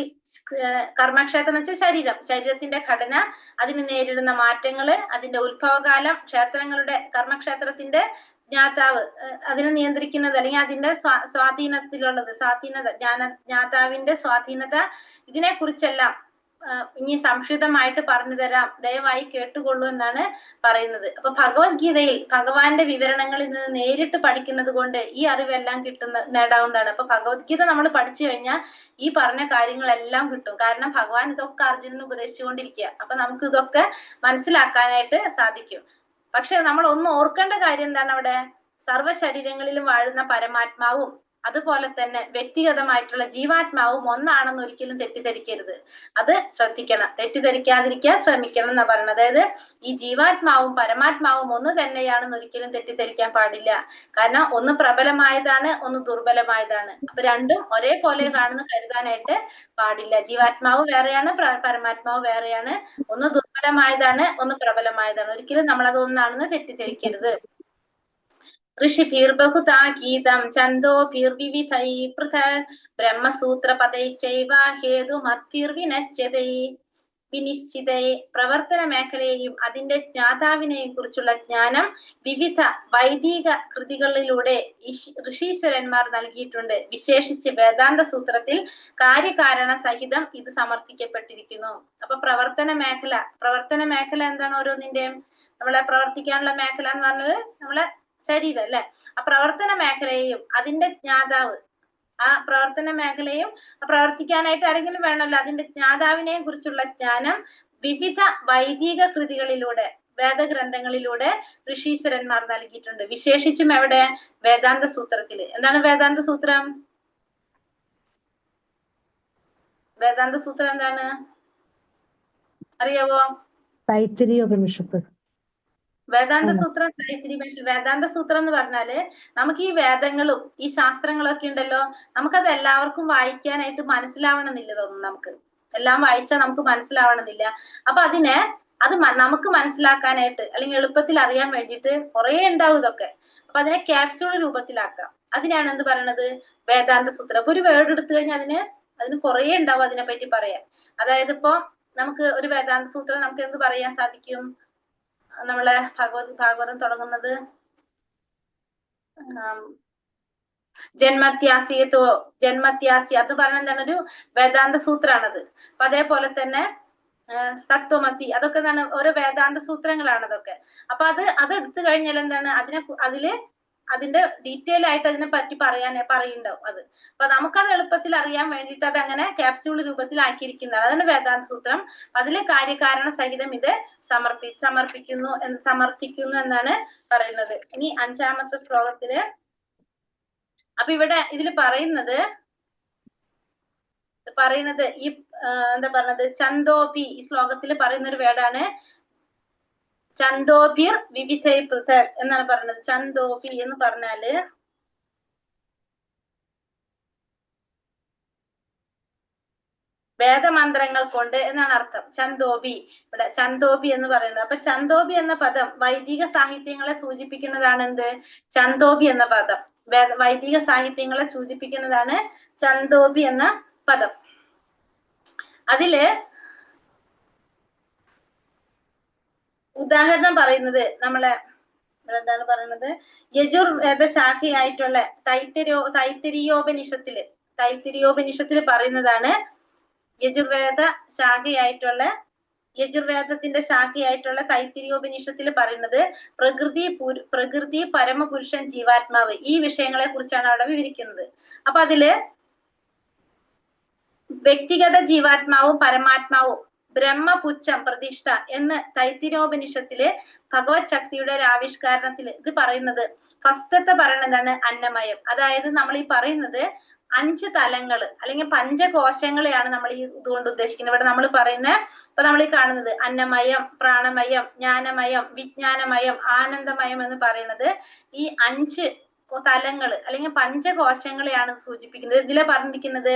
കർമ്മക്ഷേത്രം എന്ന് വെച്ചാൽ ശരീരത്തിന്റെ ഘടന, അതിന് നേരിടുന്ന മാറ്റങ്ങള്, അതിന്റെ ഉത്ഭവകാലം, ക്ഷേത്രങ്ങളുടെ കർമ്മക്ഷേത്രത്തിന്റെ ജ്ഞാതാവ്, അതിനെ നിയന്ത്രിക്കുന്നത് അല്ലെങ്കിൽ അതിന്റെ സ്വാധീനത്തിലുള്ളത്, ജ്ഞാതാവിന്റെ സ്വാധീനത, ഇതിനെ കുറിച്ചെല്ലാം ഇനി സംക്ഷിപ്തമായിട്ട് പറഞ്ഞു തരാം, ദയവായി കേട്ടുകൊള്ളൂ എന്നാണ് പറയുന്നത്. അപ്പൊ ഭഗവത്ഗീതയിൽ ഭഗവാന്റെ വിവരണങ്ങളിൽ നിന്ന് നേരിട്ട് പഠിക്കുന്നത് കൊണ്ട് ഈ അറിവെല്ലാം നേടാവുന്നതാണ്. അപ്പൊ ഭഗവത്ഗീത നമ്മൾ പഠിച്ചു കഴിഞ്ഞാൽ ഈ പറഞ്ഞ കാര്യങ്ങളെല്ലാം കിട്ടും. കാരണം ഭഗവാൻ ഇതൊക്കെ അർജുനന് ഉപദേശിച്ചുകൊണ്ടിരിക്കുക. അപ്പൊ നമുക്ക് ഇതൊക്കെ മനസ്സിലാക്കാനായിട്ട് സാധിക്കും. പക്ഷെ നമ്മൾ ഒന്ന് ഓർക്കേണ്ട കാര്യം എന്താണ്? അവിടെ സർവ്വ ശരീരങ്ങളിലും വാഴുന്ന പരമാത്മാവും അതുപോലെ തന്നെ വ്യക്തിഗതമായിട്ടുള്ള ജീവാത്മാവും ഒന്നാണെന്ന് ഒരിക്കലും തെറ്റിദ്ധരിക്കരുത്. അത് ശ്രദ്ധിക്കണം, തെറ്റിദ്ധരിക്കാതിരിക്കാൻ ശ്രമിക്കണം എന്നാ പറയുന്നത്. അതായത് ഈ ജീവാത്മാവും പരമാത്മാവും ഒന്ന് തന്നെയാണെന്ന് ഒരിക്കലും തെറ്റിദ്ധരിക്കാൻ പാടില്ല. കാരണം ഒന്ന് പ്രബലമായതാണ്, ഒന്ന് ദുർബലമായതാണ്. അപ്പൊ രണ്ടും ഒരേപോലെ കാണുന്ന കരുതാനായിട്ട് പാടില്ല. ജീവാത്മാവ് വേറെയാണ്, പരമാത്മാവ് വേറെയാണ്. ഒന്ന് ദുർബലമായതാണ്, ഒന്ന് പ്രബലമായതാണ്. ഒരിക്കലും നമ്മളത് ഒന്നാണെന്ന് തെറ്റിദ്ധരിക്കരുത്. ഋഷിഭിർബഹുധാ ഗീതം ഛന്ദോഭിർവിവിധൈ പൃഥക് ബ്രഹ്മസൂത്രപദൈശ്ചൈവ വിനിശ്ചിതൈ. പ്രവർത്തന മേഖലയെയും അതിന്റെ ജ്ഞാതാവിനെയും കുറിച്ചുള്ള ജ്ഞാനം വിവിധ വൈദിക കൃതികളിലൂടെ ഋഷീശ്വരന്മാർ നൽകിയിട്ടുണ്ട്. വിശേഷിച്ച് വേദാന്ത സൂത്രത്തിൽ കാര്യകാരണ സഹിതം ഇത് സമർത്ഥിക്കപ്പെട്ടിരിക്കുന്നു. അപ്പൊ പ്രവർത്തന മേഖല എന്താണ്? ഓരോന്നിന്റെയും നമ്മളെ പ്രവർത്തിക്കാനുള്ള മേഖല എന്ന് പറഞ്ഞത് നമ്മളെ ശരീരം അല്ലെ. ആ പ്രവർത്തന മേഖലയെയും അതിന്റെ ജ്ഞാതാവ്, ആ പ്രവർത്തന മേഖലയും പ്രവർത്തിക്കാനായിട്ട് ആരെങ്കിലും വേണമല്ലോ, അതിന്റെ ജ്ഞാതാവിനെയും കുറിച്ചുള്ള ജ്ഞാനം വിവിധ വൈദിക കൃതികളിലൂടെ, വേദഗ്രന്ഥങ്ങളിലൂടെ ഋഷീശ്വരന്മാർ നൽകിയിട്ടുണ്ട്. വിശേഷിച്ചും എവിടെ? വേദാന്ത സൂത്രത്തില്. എന്താണ് വേദാന്ത സൂത്രം? വേദാന്ത സൂത്രം എന്താണ് അറിയാവോ? തൈത്തിരീയോപനിഷത്ത്. വേദാന്ത സൂത്രം വേദാന്ത സൂത്രം എന്ന് പറഞ്ഞാല് നമുക്ക് ഈ വേദങ്ങളും ഈ ശാസ്ത്രങ്ങളൊക്കെ ഉണ്ടല്ലോ, നമുക്കത് എല്ലാവർക്കും വായിക്കാനായിട്ട് മനസ്സിലാവണമെന്നില്ല. തോന്നുന്നു നമുക്ക് എല്ലാം വായിച്ചാൽ നമുക്ക് മനസ്സിലാവണമെന്നില്ല. അപ്പൊ അതിനെ അത് നമുക്ക് മനസ്സിലാക്കാനായിട്ട് അല്ലെങ്കിൽ എളുപ്പത്തിൽ അറിയാൻ വേണ്ടിയിട്ട് കുറെ ഉണ്ടാവും ഇതൊക്കെ. അപ്പൊ അതിനെ ക്യാപ്സ്യൂൾ രൂപത്തിലാക്കാം. അതിനാണ് എന്ത് പറയണത്? വേദാന്ത സൂത്രം. അപ്പൊ ഒരു വേർഡ് എടുത്തു കഴിഞ്ഞാൽ അതിന് കുറെ ഉണ്ടാവും അതിനെ പറ്റി പറയാൻ. അതായത് ഇപ്പൊ നമുക്ക് ഒരു വേദാന്ത സൂത്രം നമുക്ക് എന്ത് പറയാൻ സാധിക്കും? നമ്മളെ ഭാഗവതം തുടങ്ങുന്നത് ജന്മത്യാസി അത് പറഞ്ഞ എന്താണ്? ഒരു വേദാന്ത സൂത്രാണത്. അപ്പൊ അതേപോലെ തന്നെ തത്വമസി അതൊക്കെ എന്താണ്? ഓരോ വേദാന്ത സൂത്രങ്ങളാണ് അതൊക്കെ. അപ്പൊ അത് എടുത്തു കഴിഞ്ഞാൽ എന്താണ്? അതിന്റെ ഡീറ്റെയിൽ ആയിട്ട് അതിനെ പറ്റി പറയുണ്ടാവും അത്. അപ്പൊ നമുക്കത് എളുപ്പത്തിൽ അറിയാൻ വേണ്ടിയിട്ട് അത് അങ്ങനെ ക്യാപ്സ്യൂൾ രൂപത്തിലാക്കിയിരിക്കുന്നതാണ്. അതാണ് വേദാന്ത സൂത്രം. അതിലെ കാര്യകാരണ സഹിതം ഇത് സമർത്ഥിക്കുന്നു എന്നാണ് പറയുന്നത്. ഇനി 5ാമത്തെ ശ്ലോകത്തില് അപ്പൊ ഇവിടെ ഇതിൽ പറയുന്നത് ഈ എന്താ പറഞ്ഞത്? ചന്തോപി. ഈ ശ്ലോകത്തിൽ പറയുന്ന ഒരു വേർഡാണ് ചന്തോപിർ വിവിധ പൃഥക് എന്നാണ് പറയുന്നത്. ചന്തോപി എന്ന് പറഞ്ഞാല് വേദമന്ത്രങ്ങൾ കൊണ്ട് എന്നാണ് അർത്ഥം. ചന്തോപി, ഇവിടെ ചന്തോപി എന്ന് പറയുന്നത്. അപ്പൊ ചന്തോപി എന്ന പദം വൈദിക സാഹിത്യങ്ങളെ സൂചിപ്പിക്കുന്നതാണ്. എന്ത്? ചന്തോപി എന്ന പദം വൈദിക സാഹിത്യങ്ങളെ സൂചിപ്പിക്കുന്നതാണ് ചന്തോപി എന്ന പദം. അതില് ഉദാഹരണം പറയുന്നത് നമ്മളെ എന്താണ് പറയുന്നത്? യജുർവേദ ശാഖയായിട്ടുള്ള തൈത്തിരിയോപനിഷത്തില് പറയുന്നതാണ്. യജുർവേദത്തിന്റെ ശാഖയായിട്ടുള്ള തൈത്തിരിയോപനിഷത്തിൽ പറയുന്നത് പ്രകൃതി പരമപുരുഷൻ ജീവാത്മാവ് ഈ വിഷയങ്ങളെ കുറിച്ചാണ് അവിടെ വിവരിക്കുന്നത്. അപ്പൊ അതില് വ്യക്തിഗത ജീവാത്മാവും പരമാത്മാവും ബ്രഹ്മപുച്ഛം പ്രതിഷ്ഠ എന്ന് തൈത്തിരിയോപനിഷത്തില് ഭഗവത് ശക്തിയുടെ ഒരു ആവിഷ്കാരണത്തിൽ ഇത് പറയുന്നത്. ഫസ്റ്റത്തെ പറയുന്നത് എന്താണ്? അന്നമയം. അതായത് നമ്മൾ ഈ പറയുന്നത് 5 തലങ്ങള് അല്ലെങ്കിൽ പഞ്ചകോശങ്ങളെയാണ് നമ്മൾ ഈ ഇതുകൊണ്ട് ഉദ്ദേശിക്കുന്നത്. ഇവിടെ നമ്മൾ ഇപ്പൊ നമ്മൾ ഈ കാണുന്നത് അന്നമയം, പ്രാണമയം, ജ്ഞാനമയം, വിജ്ഞാനമയം, ആനന്ദമയം എന്ന് പറയുന്നത് ഈ 5 തലങ്ങള് അല്ലെങ്കിൽ പഞ്ചകോശങ്ങളെയാണ് സൂചിപ്പിക്കുന്നത്. ഇതിലെ പറഞ്ഞിരിക്കുന്നത്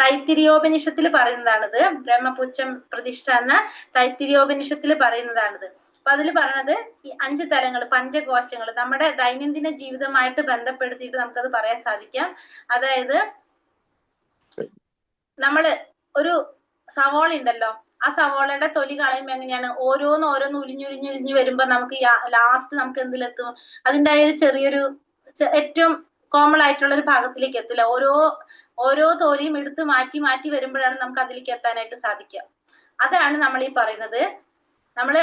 തൈത്തിരിയോപനിഷത്തിൽ പറയുന്നതാണിത്. ബ്രഹ്മപുച്ഛം പ്രതിഷ്ഠ എന്ന തൈത്തിരിയോപനിഷത്തിൽ പറയുന്നതാണിത്. അപ്പൊ അതിൽ പറഞ്ഞത് ഈ 5 തലങ്ങൾ, പഞ്ചകോശങ്ങൾ നമ്മുടെ ദൈനംദിന ജീവിതമായിട്ട് ബന്ധപ്പെടുത്തിയിട്ട് നമുക്കത് പറയാൻ സാധിക്കാം. അതായത് നമ്മള് ഒരു സവോള ഉണ്ടല്ലോ, ആ സവോളയുടെ തൊലി കളയുമ്പോ എങ്ങനെയാണ്? ഓരോന്ന് ഉരിഞ്ഞുരിഞ്ഞുരിഞ്ഞ് വരുമ്പോ നമുക്ക് ലാസ്റ്റ് നമുക്ക് എന്തിലെത്തും? അതിന്റെ ഒരു ചെറിയൊരു ഏറ്റവും കോമൺ ആയിട്ടുള്ള ഒരു ഭാഗത്തിലേക്ക് എത്തില്ല. ഓരോ തോലിയും എടുത്ത് മാറ്റി വരുമ്പോഴാണ് നമുക്ക് അതിലേക്ക് എത്താനായിട്ട് സാധിക്കുക. അതാണ് നമ്മൾ ഈ പറയുന്നത്. നമ്മള്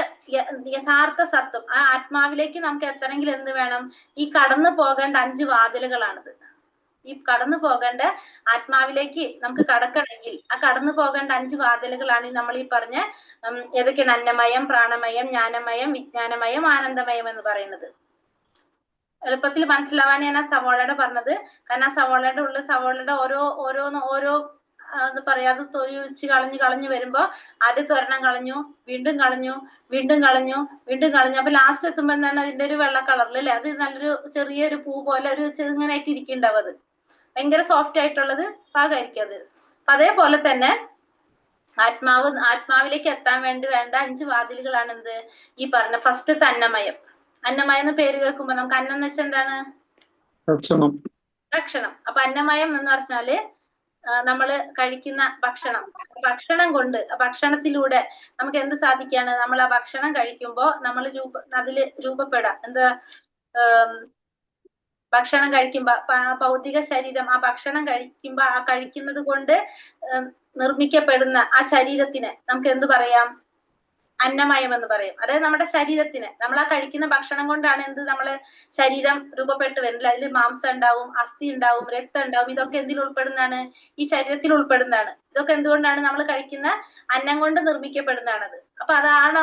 യഥാർത്ഥ സത്വം, ആ ആത്മാവിലേക്ക് നമുക്ക് എത്തണമെങ്കിൽ എന്ത് വേണം? ഈ കടന്നു പോകേണ്ട 5 വാതിലുകളാണിത്. ഈ കടന്നു പോകേണ്ട ആത്മാവിലേക്ക് നമുക്ക് കടക്കണമെങ്കിൽ ആ കടന്നു പോകേണ്ട 5 വാതിലുകളാണ് നമ്മൾ ഈ പറഞ്ഞ ഏതൊക്കെയാണ്? അന്നമയം, പ്രാണമയം, ജ്ഞാനമയം, വിജ്ഞാനമയം, ആനന്ദമയം എന്ന് പറയുന്നത്. എളുപ്പത്തിൽ മനസ്സിലാവാൻ ഞാൻ ആ സവോളയുടെ പറഞ്ഞത്. കാരണം ആ സവോളയുടെ ഓരോ എന്താ പറയാ, അത് തൊലി ഒഴിച്ച് കളഞ്ഞു വരുമ്പോ ആദ്യത്തെ ഒരെണ്ണം കളഞ്ഞു, വീണ്ടും കളഞ്ഞു. അപ്പൊ ലാസ്റ്റ് എത്തുമ്പോ എന്താണ്? അതിന്റെ ഒരു വെള്ള കളറിൽ അല്ലെ, അത് നല്ലൊരു ചെറിയൊരു പൂ പോലെ ഒരു ചെറുങ്ങനായിട്ട് ഇരിക്കുന്നുണ്ടാവും. അത് ഭയങ്കര സോഫ്റ്റ് ആയിട്ടുള്ളത് പാകമായിരിക്കും അത്. അപ്പൊ അതേപോലെ തന്നെ ആത്മാവിലേക്ക് എത്താൻ വേണ്ട 5 വാതിലുകളാണ് എന്ത്? ഈ പറഞ്ഞ ഫസ്റ്റത്തെ അന്നമയം. അന്നമയം എന്ന് പേര് കേൾക്കുമ്പോ നമുക്ക് അന്നം എന്ന് വെച്ചാൽ എന്താണ്? ഭക്ഷണം. അപ്പൊ അന്നമയം എന്ന് പറഞ്ഞാല് നമ്മള് കഴിക്കുന്ന ഭക്ഷണം കൊണ്ട് ഭക്ഷണത്തിലൂടെ നമുക്ക് എന്ത് സാധിക്കാണ്? നമ്മൾ ആ ഭക്ഷണം കഴിക്കുമ്പോ നമ്മൾ അതില് രൂപപ്പെടാം. എന്താ? ഭക്ഷണം കഴിക്കുമ്പോ ഭൗതിക ശരീരം ആ ഭക്ഷണം കഴിക്കുമ്പോ ആ കഴിക്കുന്നത് കൊണ്ട് നിർമ്മിക്കപ്പെടുന്ന ആ ശരീരത്തിന് നമുക്ക് എന്ത് പറയാം? അന്നമയം എന്ന് പറയും. അതായത് നമ്മുടെ ശരീരത്തിന് നമ്മൾ ആ കഴിക്കുന്ന ഭക്ഷണം കൊണ്ടാണ് എന്ത്? നമ്മളെ ശരീരം രൂപപ്പെട്ട് വരുന്നില്ല. അതിൽ മാംസം ഉണ്ടാവും, അസ്ഥി ഉണ്ടാവും, രക്തം ഉണ്ടാവും. ഇതൊക്കെ എന്തിൽ ഉൾപ്പെടുന്നതാണ്? ഈ ശരീരത്തിൽ ഉൾപ്പെടുന്നതാണ്. ഇതൊക്കെ എന്തുകൊണ്ടാണ്? നമ്മൾ കഴിക്കുന്ന അന്നം കൊണ്ട് നിർമ്മിക്കപ്പെടുന്നതാണത്. അപ്പൊ അതാണ്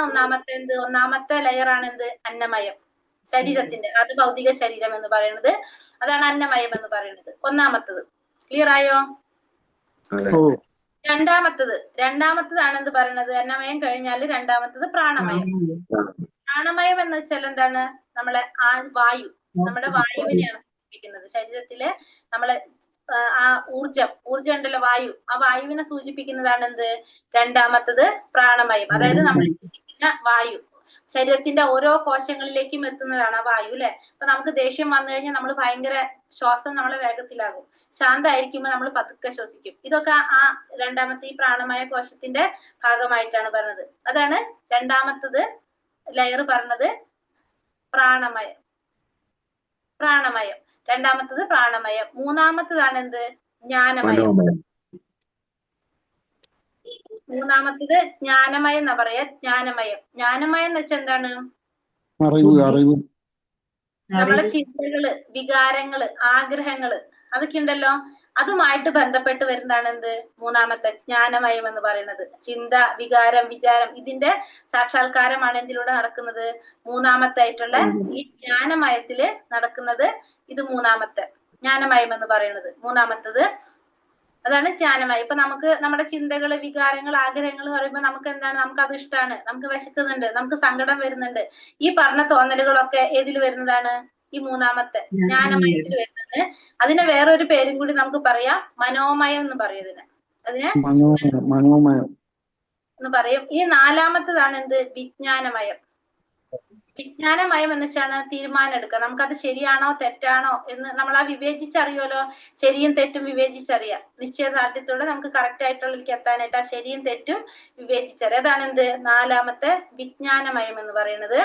ഒന്നാമത്തെ ലെയറാണ് എന്ത്? അന്നമയം. ശരീരത്തിന്റെ അത് ഭൗതിക ശരീരം എന്ന് പറയുന്നത് അതാണ് അന്നമയം എന്ന് പറയുന്നത്. ഒന്നാമത്തത് ക്ലിയർ ആയോ? രണ്ടാമത്തതാണ് എന്ത് പറയുന്നത്? അന്നമയം കഴിഞ്ഞാല് രണ്ടാമത്തത് പ്രാണമയം. പ്രാണമയം എന്ന് വെച്ചാൽ എന്താണ്? നമ്മളെ നമ്മുടെ വായുവിനെയാണ് സൂചിപ്പിക്കുന്നത്. ശരീരത്തിലെ നമ്മളെ ആ ഊർജം ഉണ്ടല്ലോ, വായു, ആ വായുവിനെ സൂചിപ്പിക്കുന്നതാണ് എന്ത്? രണ്ടാമത്തത് പ്രാണമയം. അതായത് നമ്മൾ പിന്നെ വായു, ശരീരത്തിന്റെ ഓരോ കോശങ്ങളിലേക്കും എത്തുന്നതാണ് ആ വായു അല്ലെ. അപ്പൊ നമുക്ക് ദേഷ്യം വന്നു കഴിഞ്ഞാൽ നമ്മൾ ഭയങ്കര ശ്വാസം നമ്മളെ വേഗത്തിലാകും, ശാന്തമായിരിക്കുമ്പോൾ നമ്മൾ പതുക്കെ ശ്വസിക്കും. ഇതൊക്കെ ആ രണ്ടാമത്തെ ഈ പ്രാണമയ കോശത്തിന്റെ ഭാഗമായിട്ടാണ് പറഞ്ഞത്. അതാണ് രണ്ടാമത്തത് ലെയർ പറഞ്ഞത്, പ്രാണമയം. പ്രാണമയം രണ്ടാമത്തത് പ്രാണമയം. മൂന്നാമത്തതാണ് എന്ത്? ജ്ഞാനമയം. മൂന്നാമത്തത് ജ്ഞാനമയം എന്നാ പറയാ. ജ്ഞാനമയം. ജ്ഞാനമയം എന്ന് വെച്ചാൽ എന്താണ്? നമ്മളെ ചിന്തകള്, വികാരങ്ങള്, ആഗ്രഹങ്ങള്, അതൊക്കെ ഉണ്ടല്ലോ, അതുമായിട്ട് ബന്ധപ്പെട്ട് വരുന്നതാണ് എന്ത്? മൂന്നാമത്തെ ജ്ഞാനമയം എന്ന് പറയുന്നത്. ചിന്ത, വികാരം, വിചാരം, ഇതിന്റെ സാക്ഷാത്കാരമാണ് എന്തിലൂടെ നടക്കുന്നത്? മൂന്നാമത്തെ ആയിട്ടുള്ള ഈ ജ്ഞാനമയത്തില് നടക്കുന്നത്. ഇത് മൂന്നാമത്തെ ജ്ഞാനമയം എന്ന് പറയുന്നത്. മൂന്നാമത്തത് അതാണ് ജ്ഞാനമയം. ഇപ്പൊ നമുക്ക് നമ്മുടെ ചിന്തകള്, വികാരങ്ങൾ, ആഗ്രഹങ്ങൾ എന്ന് പറയുമ്പോൾ നമുക്ക് എന്താണ്? നമുക്ക് അത് ഇഷ്ടമാണ്, നമുക്ക് വിശക്കുന്നുണ്ട്, നമുക്ക് സങ്കടം വരുന്നുണ്ട്. ഈ പറഞ്ഞ തോന്നലുകളൊക്കെ ഏതിൽ വരുന്നതാണ്? ഈ മൂന്നാമത്തെ ജ്ഞാനമയത്തിൽ വരുന്നത്. അതിനെ വേറൊരു പേരും കൂടി നമുക്ക് പറയാം, മനോമയം എന്ന് പറയും അതിനെ മനോമയം എന്ന് പറയും. ഈ നാലാമത്തതാണ് എന്ത്? വിജ്ഞാനമയം. വിജ്ഞാനമയം എന്ന് വെച്ചാണ് തീരുമാനം എടുക്കുക. നമുക്കത് ശരിയാണോ തെറ്റാണോ എന്ന് നമ്മൾ ആ വിവേചിച്ചറിയുമല്ലോ. ശരിയും തെറ്റും വിവേചിച്ചറിയാം. നിശ്ചയദാർഢ്യത്തോടെ നമുക്ക് കറക്റ്റ് ആയിട്ടുള്ളതിലേക്ക് എത്താനായിട്ട് ആ ശരിയും തെറ്റും വിവേചിച്ചറിയാം. അതാണ് എന്ത്? നാലാമത്തെ വിജ്ഞാനമയം എന്ന് പറയുന്നത്.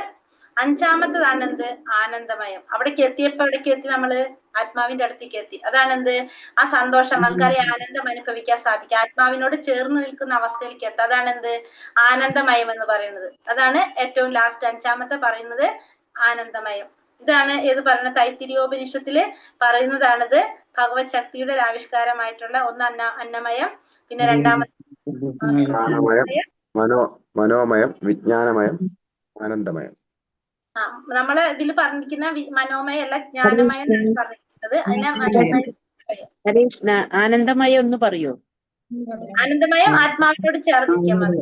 അഞ്ചാമത്തതാണ് എന്ത്? ആനന്ദമയം. അവിടേക്ക് എത്തിയപ്പോ എവിടേക്ക് എത്തി? നമ്മള് ആത്മാവിന്റെ അടുത്തേക്ക് എത്തി. അതാണ് എന്ത്? ആ സന്തോഷം, നമുക്കറിയാം, ആനന്ദം അനുഭവിക്കാൻ സാധിക്കും. ആത്മാവിനോട് ചേർന്ന് നിൽക്കുന്ന അവസ്ഥയിലേക്ക് എത്താം. അതാണ് എന്ത്? ആനന്ദമയം എന്ന് പറയുന്നത്. അതാണ് ഏറ്റവും ലാസ്റ്റ് അഞ്ചാമത്തെ പറയുന്നത്, ആനന്ദമയം. ഇതാണ് ഏത് പറയുന്നത്? തൈത്തിരിയോപനിഷത്തില് പറയുന്നതാണിത്. ഭഗവത് ശക്തിയുടെ ഒരു ആവിഷ്കാരമായിട്ടുള്ള ഒന്ന് അന്നമയം, പിന്നെ രണ്ടാമത്തെ മനോമയം, വിജ്ഞാനമയം, ആനന്ദമയം. നമ്മള് ഇതിൽ പറഞ്ഞിരിക്കുന്ന മനോമയം അല്ല, ജ്ഞാനമയം എന്നാണ് പറഞ്ഞിരിക്കുന്നത്. അതിനെ മനോമയം. ആനന്ദമയം ഒന്ന് പറയോ? ആനന്ദമയം ആത്മാവിനോട് ചേർന്നിരിക്കാൻ മതി.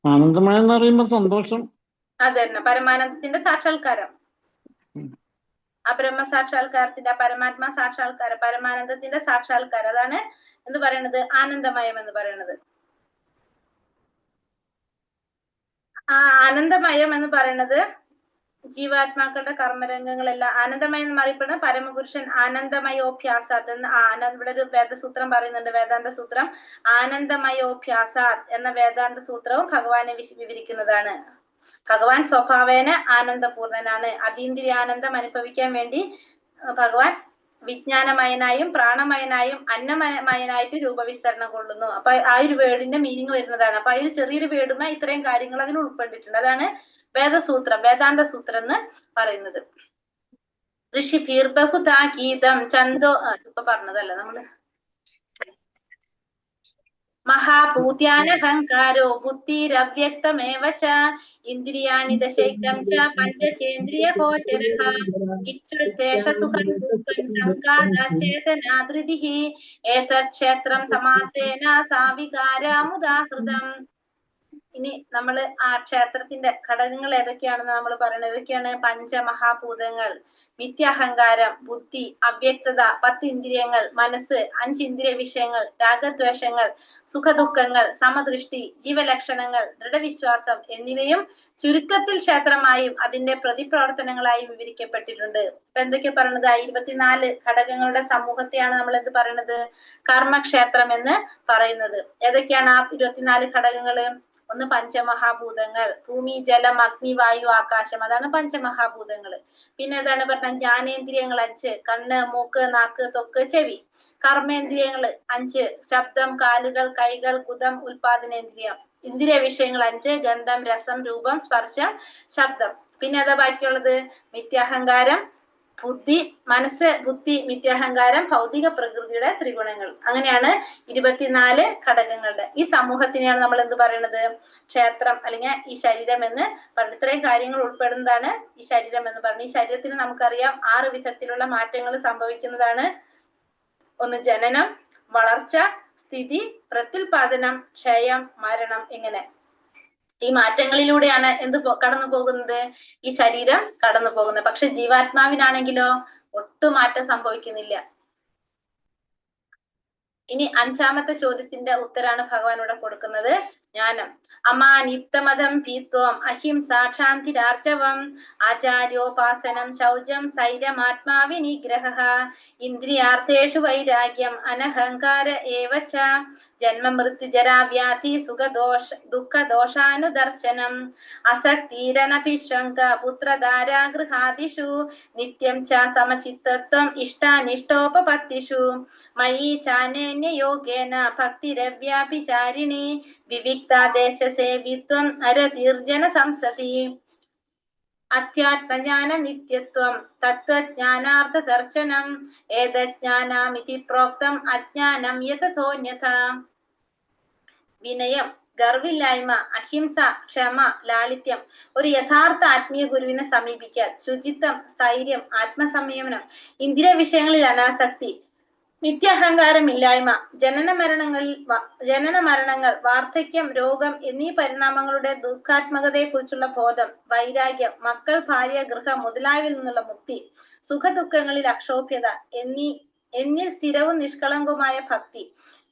ആനന്ദമയം എന്ന് പറയുമ്പോ സന്തോഷം. അത് തന്നെ, പരമാനന്ദത്തിന്റെ സാക്ഷാത്കാരം, ആ ബ്രഹ്മ സാക്ഷാത്കാരത്തിന്റെ, ആ പരമാത്മാ സാക്ഷാത്കാരം, പരമാനന്ദത്തിന്റെ സാക്ഷാത്കാരം, അതാണ് എന്ത് പറയുന്നത്? ആനന്ദമയം എന്ന് പറയുന്നത്. ആ ആനന്ദമയം എന്ന് പറയുന്നത് ജീവാത്മാക്കളുടെ കർമ്മരംഗങ്ങളെല്ലാം ആനന്ദമയം എന്ന് അറിയപ്പെടുന്ന പരമപുരുഷൻ ആനന്ദമയോഭ്യാസാത് എന്ന ഇവിടെ ഒരു വേദസൂത്രം പറയുന്നുണ്ട്, വേദാന്ത സൂത്രം. ആനന്ദമയോഭ്യാസാത് എന്ന വേദാന്ത സൂത്രവും ഭഗവാനെ വിവരിക്കുന്നതാണ്. ഭഗവാൻ സ്വഭാവേന ആനന്ദപൂർണനാണ്. അതീന്ദ്രിയാനന്ദം അനുഭവിക്കാൻ വേണ്ടി ഭഗവാൻ വിജ്ഞാനമയനായും പ്രാണമയനായും അന്നമയനായിട്ട് രൂപവിസ്തരണം കൊള്ളുന്നു. അപ്പൊ ആ ഒരു വേർഡിന്റെ മീനിങ് വരുന്നതാണ്. അപ്പൊ ആ ഒരു ചെറിയൊരു വേർഡുമേ ഇത്രയും കാര്യങ്ങൾ അതിൽ ഉൾപ്പെട്ടിട്ടുണ്ട്. അതാണ് വേദസൂത്രം, വേദാന്ത സൂത്രം എന്ന് പറയുന്നത്. ഋഷിഭീർ ബഹുതാ ഗീതം ചന്തോ, ഇപ്പൊ പറഞ്ഞതല്ല നമ്മള്. മഹാഭൂത്യാനഹങ്കാരോ ബുദ്ധിരവ്യക്തമേവ ച ഇന്ദ്രിയാണി ദശൈകം ച പഞ്ചചേന്ദ്രിയ ഗോചരഃ ഇച്ഛുർദേശ സുഖം ദുഃഖം സംഘാതശ്ചേതനാധൃതിഃ ഏതത് ക്ഷേത്രം സമാസേന സാവികാരാമുദാഹൃതം. ഇനി നമ്മള് ആ ക്ഷേത്രത്തിന്റെ ഘടകങ്ങൾ ഏതൊക്കെയാണെന്ന് നമ്മൾ പറയുന്നത്. ഏതൊക്കെയാണ്? പഞ്ചമഹാഭൂതങ്ങൾ, മിഥ്യാഹങ്കാരം, ബുദ്ധി, അവ്യക്തത, 10 ഇന്ദ്രിയങ്ങൾ, മനസ്സ്, 5 ഇന്ദ്രിയ വിഷയങ്ങൾ, രാഗദ്വേഷങ്ങൾ, സുഖദുഃഖങ്ങൾ, സമദൃഷ്ടി, ജീവലക്ഷണങ്ങൾ, ദൃഢവിശ്വാസം എന്നിവയും ചുരുക്കത്തിൽ ക്ഷേത്രമായും അതിന്റെ പ്രതിപ്രവർത്തനങ്ങളായും വിവരിക്കപ്പെട്ടിട്ടുണ്ട്. ഇപ്പൊ എന്തൊക്കെ പറയുന്നത്? 24 ഘടകങ്ങളുടെ സമൂഹത്തെയാണ് നമ്മൾ എന്ത് പറയുന്നത്? കർമ്മക്ഷേത്രം എന്ന് പറയുന്നത്. ഏതൊക്കെയാണ് ആ 24 ഘടകങ്ങള്? ഒന്ന് പഞ്ചമഹാഭൂതങ്ങൾ, ഭൂമി, ജലം, അഗ്നി, വായു, ആകാശം, അതാണ് പഞ്ചമഹാഭൂതങ്ങള്. പിന്നെ ഏതാണ് പറഞ്ഞ? ജ്ഞാനേന്ദ്രിയങ്ങൾ 5, കണ്ണ്, മൂക്ക്, നാക്ക്, ത്വക്ക്, ചെവി. കർമ്മേന്ദ്രിയങ്ങൾ 5, ശബ്ദം, കാലുകൾ, കൈകൾ, ഗുദം, ഉൽപാദനേന്ദ്രിയം. ഇന്ദ്രിയ വിഷയങ്ങൾ 5, ഗന്ധം, രസം, രൂപം, സ്പർശം, ശബ്ദം. പിന്നെ ഏതാ ബാക്കിയുള്ളത്? മിഥ്യാഹങ്കാരം, ബുദ്ധി, മനസ്സ്, ബുദ്ധി, മിഥ്യാഹങ്കാരം, ഭൗതിക പ്രകൃതിയുടെ ത്രിഗുണങ്ങൾ. അങ്ങനെയാണ് 24 ഘടകങ്ങളുടെ ഈ സമൂഹത്തിനെയാണ് നമ്മൾ എന്ത് പറയുന്നത്? ക്ഷേത്രം അല്ലെങ്കിൽ ഈ ശരീരം എന്ന് പറയുന്നത്. ഇത്രയും കാര്യങ്ങൾ ഉൾപ്പെടുന്നതാണ് ഈ ശരീരം എന്ന് പറയുന്നത്. ഈ ശരീരത്തിന് നമുക്കറിയാം 6 വിധത്തിലുള്ള മാറ്റങ്ങൾ സംഭവിക്കുന്നതാണ്. ഒന്ന് ജനനം, വളർച്ച, സ്ഥിതി, പ്രത്യുൽപാദനം, ക്ഷയം, മരണം. ഇങ്ങനെ ഈ മാറ്റങ്ങളിലൂടെയാണ് എന്ത് കടന്നു പോകുന്നത്? ഈ ശരീരം കടന്നു പോകുന്നത്. പക്ഷെ ജീവാത്മാവിനാണെങ്കിലോ ഒട്ടും മാറ്റം സംഭവിക്കുന്നില്ല. ഇനി 5ാമത്തെ ചോദ്യത്തിന്റെ ഉത്തരാണ് ഭഗവാൻ ഇവിടെ കൊടുക്കുന്നത്. ജ്ഞാനം. അമാനിത്തമതം പീത്വം അഹിംസാ ക്ഷാന്തിരാർജവം ആചാര്യോപാസനം ശൗചം സ്ഥൈര്യമാത്മാവിനിഗ്രഹഃ ഇന്ദ്രിയാർത്ഥേഷു വൈരാഗ്യം അനഹങ്കാര ഏവ ച ജന്മമൃത്യുജരാവ്യാധി ദുഃഖദോഷാനുദർശനം അസക്തിരനഭിഷങ്ക പുത്രധാരാഗൃഹാദിഷു നിത്യം ച സമചിത്തത്വം ഇഷ്ടാനിഷ്ടോപപത്തിഷു മയി ചാനന്യയോഗേന ഭക്തിരവ്യാഭിചാരിണി വിവിക്താദേശസേവിത്വം അരതീർജന സംസതി അധ്യാത്മജ്ഞാന നിത്യത്വം തത്വജ്ഞാനാർത്ഥ ദർശനം ഏതജ്ഞാനാമിതി പ്രോക്തം അജ്ഞാനം യതഥോന്യഥാ. വിനയം, ഗർവില്ലായ്മ, അഹിംസ, ക്ഷമ, ലാളിത്യം, ഒരു യഥാർത്ഥ ആത്മീയ ഗുരുവിനെ സമീപിക്കാൻ, ശുചിത്വം, സ്ഥൈര്യം, ആത്മസംയമനം, ഇന്ദ്രിയ വിഷയങ്ങളിൽ അനാസക്തി, നിത്യഹങ്കാരമില്ലായ്മ, ജനന മരണങ്ങൾ, വാർദ്ധക്യം, രോഗം എന്നീ പരിണാമങ്ങളുടെ ദുഃഖാത്മകതയെക്കുറിച്ചുള്ള ബോധം, വൈരാഗ്യം, മക്കൾ, ഭാര്യ, ഗൃഹം മുതലായവയിൽ നിന്നുള്ള മുക്തി, സുഖദുഃഖങ്ങളിൽ അക്ഷോഭ്യത എന്നിൽ സ്ഥിരവും നിഷ്കളങ്കവുമായ ഭക്തി,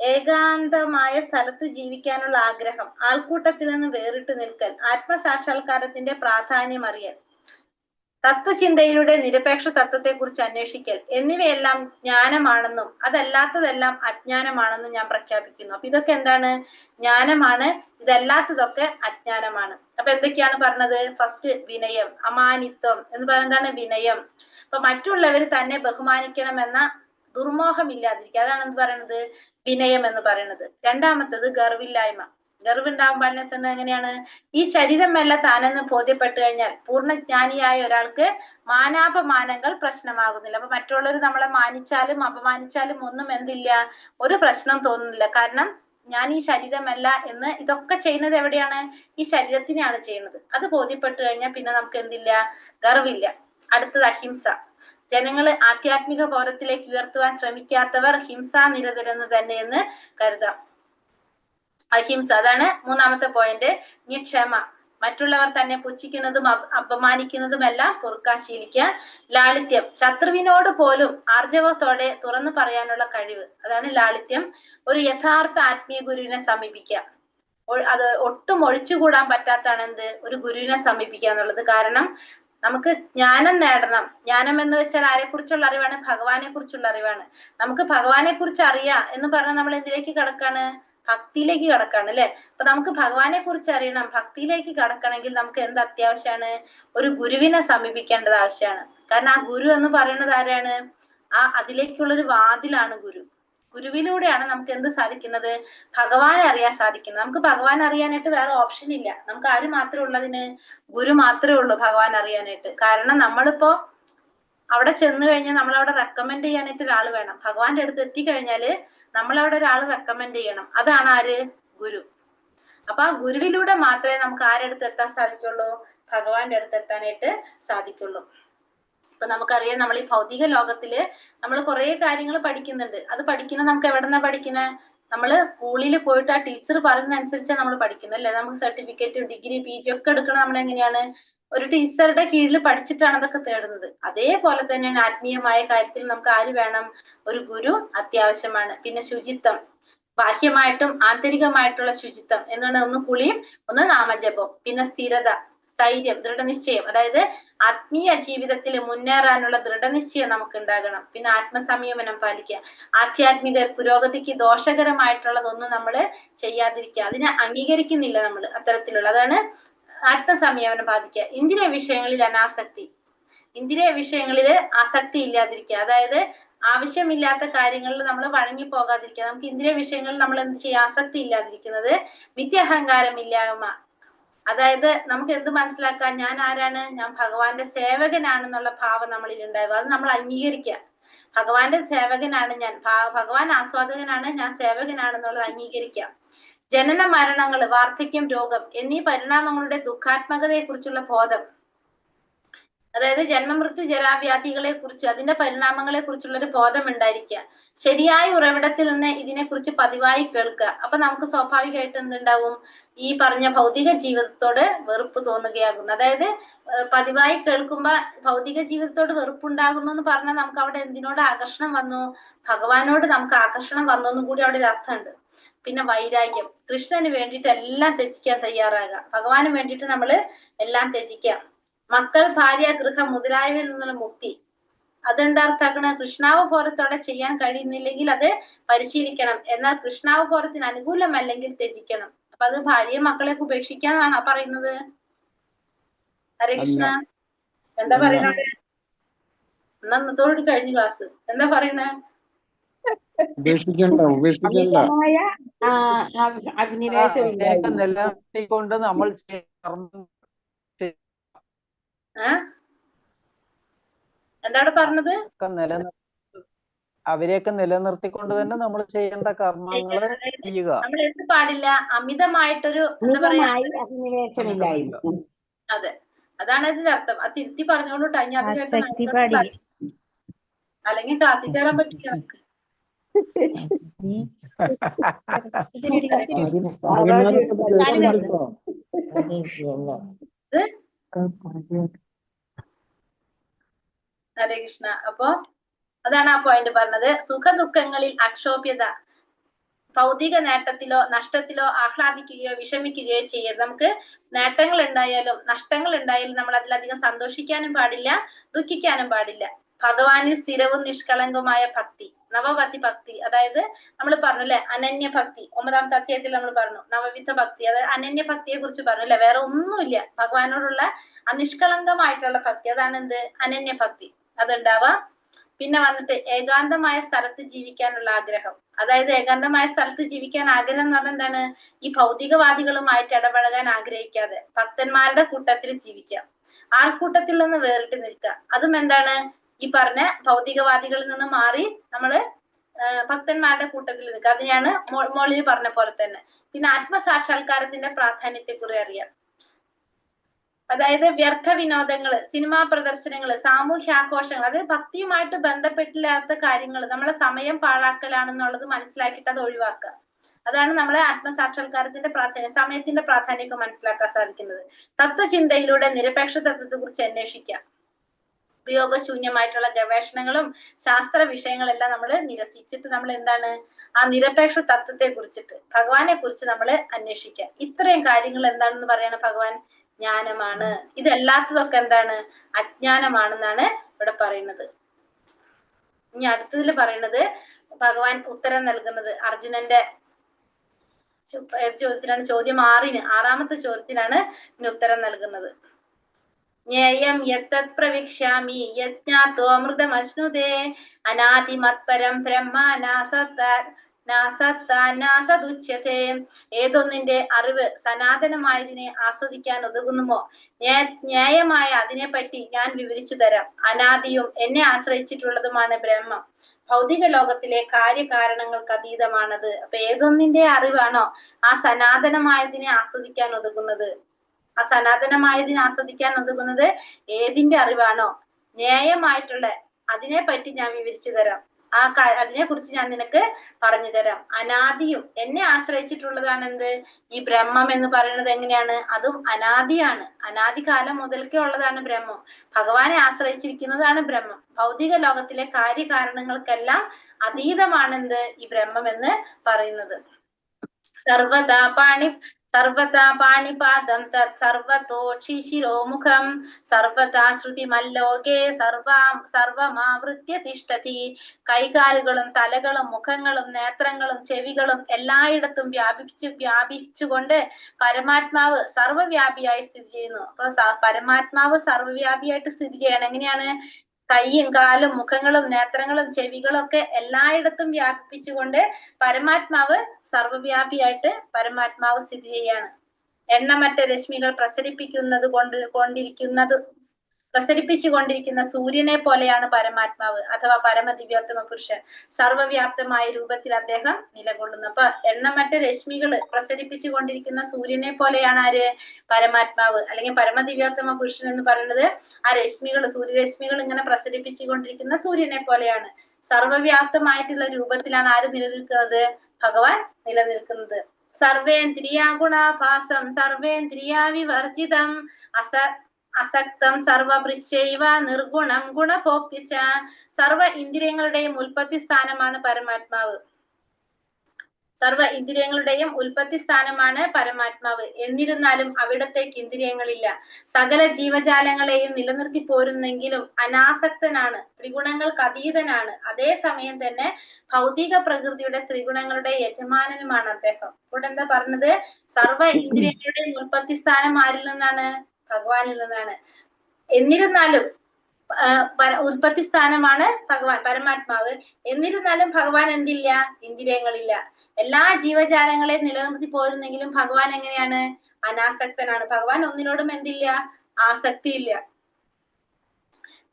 ഏകാന്തമായ സ്ഥലത്ത് ജീവിക്കാനുള്ള ആഗ്രഹം, ആൾക്കൂട്ടത്തിൽ നിന്ന് വേറിട്ട് നിൽക്കൽ, ആത്മസാക്ഷാത്കാരത്തിന്റെ പ്രാധാന്യം അറിയൽ, തത്വചിന്തയിലൂടെ നിരപേക്ഷ തത്വത്തെക്കുറിച്ച് അന്വേഷിക്കൽ എന്നിവയെല്ലാം ജ്ഞാനമാണെന്നും അതല്ലാത്തതെല്ലാം അജ്ഞാനമാണെന്നും ഞാൻ പ്രഖ്യാപിക്കുന്നു. അപ്പൊ ഇതൊക്കെ എന്താണ്? ജ്ഞാനമാണ്. ഇതല്ലാത്തതൊക്കെ അജ്ഞാനമാണ്. അപ്പൊ എന്തൊക്കെയാണ് പറഞ്ഞത്? ഫസ്റ്റ് വിനയം, അമാനിത്വം എന്ന് പറയുന്നതാണ് വിനയം. അപ്പൊ മറ്റുള്ളവർ തന്നെ ബഹുമാനിക്കണമെന്ന ദുർമോഹം ഇല്ലാതിരിക്കുക, അതാണ് എന്ത് പറയുന്നത്? വിനയം എന്ന് പറയുന്നത്. രണ്ടാമത്തത് ഗർവില്ലായ്മ. ഗർവുണ്ടാവാൻ പാടില്ല തന്നെ എങ്ങനെയാണ്? ഈ ശരീരമല്ല താനെന്ന് ബോധ്യപ്പെട്ടു കഴിഞ്ഞാൽ പൂർണ്ണജ്ഞാനിയായ ഒരാൾക്ക് മാനാപമാനങ്ങൾ പ്രശ്നമാകുന്നില്ല. അപ്പൊ മറ്റുള്ളവർ നമ്മളെ മാനിച്ചാലും അപമാനിച്ചാലും ഒന്നും എന്തില്ല, ഒരു പ്രശ്നം തോന്നുന്നില്ല. കാരണം ഞാൻ ഈ ശരീരമല്ല എന്ന് ഇതൊക്കെ ചെയ്യുന്നത് എവിടെയാണ്? ഈ ശരീരത്തിനെയാണ് ചെയ്യുന്നത്. അത് ബോധ്യപ്പെട്ടു കഴിഞ്ഞാൽ പിന്നെ നമുക്ക് എന്തില്ല? ഗർവില്ല. അടുത്തത് അഹിംസ. ജനങ്ങള് ആധ്യാത്മിക ബോധത്തിലേക്ക് ഉയർത്തുവാൻ ശ്രമിക്കാത്തവർ ഹിംസാനിരതരെന്ന് തന്നെയെന്ന് കരുതാം. അഹിംസ, അതാണ് മൂന്നാമത്തെ പോയിന്റ്. ഇനി ക്ഷമ, മറ്റുള്ളവർ തന്നെ പുച്ഛിക്കുന്നതും അപമാനിക്കുന്നതുമെല്ലാം പൊറുക്കാൻ ശീലിക്കുക. ലാളിത്യം, ശത്രുവിനോട് പോലും ആർജവത്തോടെ തുറന്നു പറയാനുള്ള കഴിവ്, അതാണ് ലാളിത്യം. ഒരു യഥാർത്ഥ ആത്മീയ ഗുരുവിനെ സമീപിക്കുക. അത് ഒട്ടും ഒഴിച്ചുകൂടാൻ പറ്റാത്താണ് എന്ത്? ഒരു ഗുരുവിനെ സമീപിക്കുക എന്നുള്ളത്. കാരണം നമുക്ക് ജ്ഞാനം നേടണം. ജ്ഞാനം എന്ന് വെച്ചാൽ ആരെക്കുറിച്ചുള്ള അറിവാണ്? ഭഗവാനെ കുറിച്ചുള്ള അറിവാണ്. നമുക്ക് ഭഗവാനെ കുറിച്ച് അറിയാം എന്ന് പറഞ്ഞാൽ നമ്മൾ എന്തിലേക്ക് കടക്കാണ്? ഭക്തിയിലേക്ക് കടക്കാണ്, അല്ലെ? അപ്പൊ നമുക്ക് ഭഗവാനെ കുറിച്ച് അറിയണം, ഭക്തിയിലേക്ക് കടക്കണമെങ്കിൽ നമുക്ക് എന്ത് അത്യാവശ്യമാണ്? ഒരു ഗുരുവിനെ സമീപിക്കേണ്ടത് ആവശ്യമാണ്. കാരണം ആ ഗുരു എന്ന് പറയുന്നത് ആരാണ്? അതിലേക്കുള്ളൊരു വാതിലാണ് ഗുരു. ഗുരുവിലൂടെയാണ് നമുക്ക് എന്ത് സാധിക്കുന്നത്? ഭഗവാനെ അറിയാൻ സാധിക്കുന്നത്. നമുക്ക് ഭഗവാൻ അറിയാനായിട്ട് വേറെ ഓപ്ഷൻ ഇല്ല. നമുക്ക് ആര് മാത്രമേ ഉള്ളതിന്? ഗുരു മാത്രമേ ഉള്ളൂ ഭഗവാൻ അറിയാനായിട്ട്. കാരണം നമ്മളിപ്പോ അവിടെ ചെന്ന് കഴിഞ്ഞാൽ നമ്മളവിടെ റെക്കമെൻഡ് ചെയ്യാനായിട്ട് ഒരാൾ വേണം. ഭഗവാന്റെ അടുത്ത് എത്തിക്കഴിഞ്ഞാല് നമ്മളവിടെ ഒരാൾ റെക്കമെൻഡ് ചെയ്യണം. അതാണ് ആര്? ഗുരു. അപ്പൊ ആ ഗുരുവിലൂടെ മാത്രമേ നമുക്ക് ആരടുത്ത് എത്താൻ സാധിക്കുള്ളൂ? ഭഗവാന്റെ അടുത്ത് എത്താനായിട്ട് സാധിക്കുള്ളൂ. ഇപ്പൊ നമുക്കറിയാം, നമ്മൾ ഈ ഭൗതിക ലോകത്തില് നമ്മൾ കുറെ കാര്യങ്ങൾ പഠിക്കുന്നുണ്ട്. അത് പഠിക്കുന്നത് നമുക്ക് എവിടെന്നാ പഠിക്കുന്നത്? നമ്മള് സ്കൂളിൽ പോയിട്ട് ആ ടീച്ചർ പറയുന്നതനുസരിച്ചാണ് നമ്മൾ പഠിക്കുന്നത്, അല്ലെ? നമുക്ക് സർട്ടിഫിക്കറ്റ്, ഡിഗ്രി, PG ഒക്കെ എടുക്കണം. നമ്മൾ എങ്ങനെയാണ്? ഒരു ടീച്ചറുടെ കീഴിൽ പഠിച്ചിട്ടാണ് അതൊക്കെ തേടുന്നത്. അതേപോലെ തന്നെയാണ് ആത്മീയമായ കാര്യത്തിൽ നമുക്ക് ആര് വേണം? ഒരു ഗുരു അത്യാവശ്യമാണ്. പിന്നെ ശുചിത്വം, ബാഹ്യമായിട്ടും ആന്തരികമായിട്ടുള്ള ശുചിത്വം എന്നുള്ള ഒന്ന് കുളിയും ഒന്ന് നാമജപം. പിന്നെ സ്ഥിരത, സ്ഥൈര്യം, ദൃഢനിശ്ചയം, അതായത് ആത്മീയ ജീവിതത്തിൽ മുന്നേറാനുള്ള ദൃഢനിശ്ചയം നമുക്ക് ഉണ്ടാകണം. പിന്നെ ആത്മസംയമനം പാലിക്കുക. ആധ്യാത്മിക പുരോഗതിക്ക് ദോഷകരമായിട്ടുള്ളതൊന്നും നമ്മൾ ചെയ്യാതിരിക്കുക. അതിനെ അംഗീകരിക്കുന്നില്ല നമ്മൾ അത്തരത്തിലുള്ള. അതാണ് ആത്മസംയമനം പാലിക്കുക. ഇന്ദ്രിയ വിഷയങ്ങളിൽ അനാസക്തി, ഇന്ദ്രിയ വിഷയങ്ങളിൽ ആസക്തി ഇല്ലാതിരിക്കുക. അതായത് ആവശ്യമില്ലാത്ത കാര്യങ്ങളിൽ നമ്മൾ വഴങ്ങി പോകാതിരിക്കുക. നമുക്ക് ഇന്ദ്രിയ വിഷയങ്ങളിൽ നമ്മൾ എന്ത് ചെയ്യുക? ആസക്തി ഇല്ലാതിരിക്കുന്നത്. നിത്യഹങ്കാരം ഇല്ലായ്മ, അതായത് നമുക്ക് എന്ത് മനസ്സിലാക്കാം? ഞാൻ ആരാണ്? ഞാൻ ഭഗവാന്റെ സേവകനാണെന്നുള്ള ഭാവം നമ്മളിൽ ഉണ്ടാകുക. അത് നമ്മൾ അംഗീകരിക്കുക. ഭഗവാന്റെ സേവകനാണ് ഞാൻ, ഭഗവാൻ ആസ്വാദകനാണ്, ഞാൻ സേവകനാണെന്നുള്ളത് അംഗീകരിക്കുക. ജനന മരണങ്ങൾ, വാർദ്ധക്യം, രോഗം എന്നീ പരിണാമങ്ങളുടെ ദുഃഖാത്മകതയെ കുറിച്ചുള്ള ബോധം, അതായത് ജന്മമൃത്യു ജരാവ്യാധികളെ കുറിച്ച് അതിന്റെ പരിണാമങ്ങളെ കുറിച്ചുള്ള ഒരു ബോധം ഉണ്ടായിരിക്കുക. ശരിയായ ഉറവിടത്തിൽ നിന്ന് ഇതിനെക്കുറിച്ച് പതിവായി കേൾക്കുക. അപ്പൊ നമുക്ക് സ്വാഭാവികമായിട്ട് എന്തുണ്ടാവും? ഈ പറഞ്ഞ ഭൗതിക ജീവിതത്തോട് വെറുപ്പ് തോന്നുകയാകുന്നു. അതായത് പതിവായി കേൾക്കുമ്പോ ഭൗതിക ജീവിതത്തോട് വെറുപ്പുണ്ടാകുന്നു എന്ന് പറഞ്ഞാൽ നമുക്ക് അവിടെ എന്തിനോട് ആകർഷണം വന്നു? ഭഗവാനോട് നമുക്ക് ആകർഷണം വന്നു എന്നും കൂടി അവിടെ ഒരു അർത്ഥമുണ്ട്. പിന്നെ വൈരാഗ്യം, കൃഷ്ണന് വേണ്ടിയിട്ട് എല്ലാം ത്യജിക്കാൻ തയ്യാറാകുക. ഭഗവാന് വേണ്ടിയിട്ട് നമ്മള് എല്ലാം ത്യജിക്കാം. മക്കൾ, ഭാര്യ, ഗൃഹം മുതലായവയിൽ നിന്നുള്ള മുക്തി. അതെന്താ അർത്ഥാക്കണ? കൃഷ്ണാവബോധത്തോടെ ചെയ്യാൻ കഴിയുന്നില്ലെങ്കിൽ അത് പരിശീലിക്കണം. എന്നാൽ കൃഷ്ണാവബോധത്തിന് അനുകൂലമല്ലെങ്കിൽ ത്യജിക്കണം. അപ്പൊ അത് ഭാര്യയെ മക്കളെ ഉപേക്ഷിക്കാന്നാണ് പറയുന്നത്? ഹരേ കൃഷ്ണ, എന്താ പറയണത്? അന്നത്തോട് കഴിഞ്ഞ ക്ലാസ് എന്താ പറയണേ? നിലനിർത്തിക്കൊണ്ട് നമ്മൾ എന്താണ് പറഞ്ഞത്? അവരെയൊക്കെ നിലനിർത്തിക്കൊണ്ട് തന്നെ നമ്മൾ ചെയ്യേണ്ട കർമ്മങ്ങൾ ചെയ്യുക. നമ്മൾ എന്ത് പാടില്ല? അമിതമായിട്ടൊരു എന്താ പറയാ, അതെ, അതാണ് അതിന്റെ അർത്ഥം. അത് തിരുത്തി പറഞ്ഞോളൂ. അതിന് അത് കേട്ട അല്ലെങ്കിൽ ക്ലാസ്സിൽ കയറാൻ പറ്റില്ല നമുക്ക്. ഹരേ കൃഷ്ണ. അപ്പൊ അതാണ് ആ പോയിന്റ് പറഞ്ഞത്. സുഖദുഃഖങ്ങളിൽ അക്ഷോഭ്യത, ഭൗതിക നേട്ടത്തിലോ നഷ്ടത്തിലോ ആഹ്ലാദിക്കുകയോ വിഷമിക്കുകയോ ചെയ്യരുത്. നമുക്ക് നേട്ടങ്ങൾ ഉണ്ടായാലും നഷ്ടങ്ങൾ ഉണ്ടായാലും നമ്മൾ അതിലധികം സന്തോഷിക്കാനും പാടില്ല, ദുഃഖിക്കാനും പാടില്ല. ഭഗവാനിൽ സ്ഥിരവും നിഷ്കളങ്കവുമായ ഭക്തി, നവപതി ഭക്തി. അതായത് നമ്മൾ പറഞ്ഞു അല്ലെ, അനന്യ ഭക്തി. 9ാമത്തെ അധ്യായത്തിൽ നമ്മൾ പറഞ്ഞു നവവിധ ഭക്തി. അതായത് അനന്യ ഭക്തിയെ കുറിച്ച് പറഞ്ഞു അല്ലെ. വേറെ ഒന്നുമില്ല, ഭഗവാനോടുള്ള അനിഷ്കളങ്കമായിട്ടുള്ള ഭക്തി. അതാണ് എന്ത്? അനന്യ ഭക്തി. അതുണ്ടാവാം. പിന്നെ വന്നിട്ട് ഏകാന്തമായ സ്ഥലത്ത് ജീവിക്കാനുള്ള ആഗ്രഹം. അതായത് ഏകാന്തമായ സ്ഥലത്ത് ജീവിക്കാൻ ആഗ്രഹം എന്ന് പറഞ്ഞാൽ എന്താണ്? ഈ ഭൗതികവാദികളുമായിട്ട് ഇടപഴകാൻ ആഗ്രഹിക്കാതെ ഭക്തന്മാരുടെ കൂട്ടത്തിൽ ജീവിക്കാം. ആൾക്കൂട്ടത്തിൽ നിന്ന് വേറിട്ട് നിൽക്കുക. അതും എന്താണ്? ഈ പറഞ്ഞ ഭൗതികവാദികളിൽ നിന്ന് മാറി നമ്മള് ഭക്തന്മാരുടെ കൂട്ടത്തിൽ നിൽക്കുക. അതിനെയാണ് മോളിൽ പറഞ്ഞ പോലെ തന്നെ. പിന്നെ ആത്മസാക്ഷാത്കാരത്തിന്റെ പ്രാധാന്യത്തെ കുറിച്ച് അറിയാം. അതായത് വ്യർത്ഥ വിനോദങ്ങള്, സിനിമാ പ്രദർശനങ്ങള്, സാമൂഹ്യാഘോഷങ്ങൾ, അതായത് ഭക്തിയുമായിട്ട് ബന്ധപ്പെട്ടില്ലാത്ത കാര്യങ്ങൾ നമ്മളെ സമയം പാഴാക്കലാണെന്നുള്ളത് മനസ്സിലാക്കിയിട്ട് അത് ഒഴിവാക്കുക. അതാണ് നമ്മളെ ആത്മസാക്ഷാത്കാരത്തിന്റെ പ്രാധാന്യം, സമയത്തിന്റെ പ്രാധാന്യമൊക്കെ മനസ്സിലാക്കാൻ സാധിക്കുന്നത്. തത്വചിന്തയിലൂടെ നിരപേക്ഷ തത്വത്തെ കുറിച്ച് അന്വേഷിക്കാം. ഉപയോഗശൂന്യമായിട്ടുള്ള ഗവേഷണങ്ങളും ശാസ്ത്ര വിഷയങ്ങളെല്ലാം നമ്മൾ നിരസിച്ചിട്ട് നമ്മൾ എന്താണ്? ആ നിരപേക്ഷ തത്വത്തെ കുറിച്ചിട്ട്, ഭഗവാനെ കുറിച്ച് നമ്മൾ അന്വേഷിക്കാം. ഇത്രയും കാര്യങ്ങൾ എന്താണെന്ന് പറയണ ഭഗവാൻ? ജ്ഞാനമാണ്. ഇതല്ലാത്തതൊക്കെ എന്താണ്? അജ്ഞാനമാണെന്നാണ് ഇവിടെ പറയുന്നത്. ഇനി അടുത്തതിൽ പറയുന്നത് ഭഗവാൻ ഉത്തരം നൽകുന്നത് അർജുനന്റെ ചോദ്യത്തിനാണ്. ചോദ്യം 6ാമത്തെ ചോദ്യത്തിനാണ് ഇനി ഉത്തരം നൽകുന്നത്. ജ്ഞേയം യത്തത് പ്രവിക്ഷ്യാമി യജ്ഞാത്വമൃതമശ്നുതേ അനാദിമത്പരം ബ്രഹ്മ നാസത്താനാസദുച്യതേ. ഏതൊന്നിന്റെ അറിവ് സനാതനമായതിനെ ആസ്വദിക്കാൻ ഉതകുന്നുമോ ന്യായമായ അതിനെപ്പറ്റി ഞാൻ വിവരിച്ചു തരാം. അനാദിയും എന്നെ ആശ്രയിച്ചിട്ടുള്ളതുമാണ് ബ്രഹ്മം. ഭൗതിക ലോകത്തിലെ കാര്യകാരണങ്ങൾക്ക് അതീതമാണത്. അപ്പൊ ഏതൊന്നിന്റെ അറിവാണോ ആ സനാതനമായതിനെ ആസ്വദിക്കാൻ ഉതകുന്നത്, ആ സനാതനമായതിനെ ആസ്വദിക്കാൻ ഉതകുന്നത് ഏതിന്റെ അറിവാണോ ന്യായമായിട്ടുള്ള അതിനെപ്പറ്റി ഞാൻ വിവരിച്ചു തരാം. അതിനെ കുറിച്ച് ഞാൻ നിനക്ക് പറഞ്ഞു തരാം. അനാദിയും എന്നെ ആശ്രയിച്ചിട്ടുള്ളതാണ് എന്ത്? ഈ ബ്രഹ്മം എന്ന് പറയുന്നത് എങ്ങനെയാണ്? അതും അനാദിയാണ്. അനാദികാലം മുതൽക്കേ ഉള്ളതാണ് ബ്രഹ്മം. ഭഗവാനെ ആശ്രയിച്ചിരിക്കുന്നതാണ് ബ്രഹ്മം. ഭൗതിക ലോകത്തിലെ കാര്യകാരണങ്ങൾക്കെല്ലാം അതീതമാണെന്ത്? ഈ ബ്രഹ്മം എന്ന് പറയുന്നത്. സർവതാ പാണിപാദം തത് സർവതോക്ഷിശിരോമുഖം സർവതാ ശ്രുതിമല്ലോകേ സർവമാവൃത്യ തിഷ്ഠതി. കൈകാലുകളും തലകളും മുഖങ്ങളും നേത്രങ്ങളും ചെവികളും എല്ലായിടത്തും വ്യാപിച്ചുകൊണ്ട് പരമാത്മാവ് സർവ്വവ്യാപിയായി സ്ഥിതി ചെയ്യുന്നു. അപ്പൊ പരമാത്മാവ് സർവ്വവ്യാപിയായിട്ട് സ്ഥിതി ചെയ്യണം. എങ്ങനെയാണ്? കൈയും കാലും മുഖങ്ങളും നേത്രങ്ങളും ചെവികളും ഒക്കെ എല്ലായിടത്തും വ്യാപിപ്പിച്ചുകൊണ്ട് പരമാത്മാവ് സർവ്വവ്യാപിയായിട്ട് പരമാത്മാവ് സ്ഥിതി ചെയ്യാണ്. എണ്ണമറ്റ രശ്മികൾ പ്രസരിപ്പിച്ചു കൊണ്ടിരിക്കുന്ന സൂര്യനെ പോലെയാണ് പരമാത്മാവ് അഥവാ പരമദിവ്യോത്തമ പുരുഷൻ. സർവവ്യാപ്തമായ രൂപത്തിൽ അദ്ദേഹം നിലകൊള്ളുന്നു. അപ്പൊ എണ്ണമറ്റ രശ്മികൾ പ്രസരിപ്പിച്ചു കൊണ്ടിരിക്കുന്ന സൂര്യനെ പോലെയാണ് ആര്? പരമാത്മാവ് അല്ലെങ്കിൽ പരമദിവ്യോത്തമ പുരുഷൻ എന്ന് പറയുന്നത്. ആ രശ്മികൾ, സൂര്യരശ്മികൾ ഇങ്ങനെ പ്രസരിപ്പിച്ചു കൊണ്ടിരിക്കുന്ന സൂര്യനെ പോലെയാണ്. സർവവ്യാപ്തമായിട്ടുള്ള രൂപത്തിലാണ് ആര് നിലനിൽക്കുന്നത്? ഭഗവാൻ നിലനിൽക്കുന്നത്. സർവേന്ദ്രിയാ ഗുണാഭാസം സർവേന്ദ്രിയാ വിവർജിതം അസക്തം സർവഭൃച്ചൈവ നിർഗുണം ഗുണഭോക്തിച്ച. സർവ ഇന്ദ്രിയങ്ങളുടെയും ഉൽപ്പത്തി സ്ഥാനമാണ് പരമാത്മാവ്. സർവ ഇന്ദ്രിയങ്ങളുടെയും ഉൽപ്പത്തി സ്ഥാനമാണ് പരമാത്മാവ്. എന്നിരുന്നാലും അവിടത്തേക്ക് ഇന്ദ്രിയങ്ങളില്ല. സകല ജീവജാലങ്ങളെയും നിലനിർത്തി പോരുന്നെങ്കിലും അനാസക്തനാണ്, ത്രിഗുണങ്ങൾക്ക് അതീതനാണ്. അതേസമയം തന്നെ ഭൗതിക പ്രകൃതിയുടെ ത്രിഗുണങ്ങളുടെ യജമാനനുമാണ് അദ്ദേഹം. ഇവിടെ എന്താ പറഞ്ഞത്? സർവ ഇന്ദ്രിയങ്ങളുടെയും ഉൽപ്പത്തി സ്ഥാനം ആരിൽ നിന്നാണ്? ഭഗവാനിൽ നിന്നാണ്. എന്നിരുന്നാലും ഉൽപ്പത്തി സ്ഥാനമാണ് ഭഗവാൻ, പരമാത്മാവ്. എന്നിരുന്നാലും ഭഗവാൻ എന്തില്ല? ഇന്ദ്രിയങ്ങളില്ല. എല്ലാ ജീവജാലങ്ങളെ നിലനിർത്തി പോരുന്നെങ്കിലും ഭഗവാൻ എങ്ങനെയാണ്? അനാസക്തനാണ്. ഭഗവാൻ ഒന്നിനോടും എന്തില്ല? ആസക്തിയില്ല.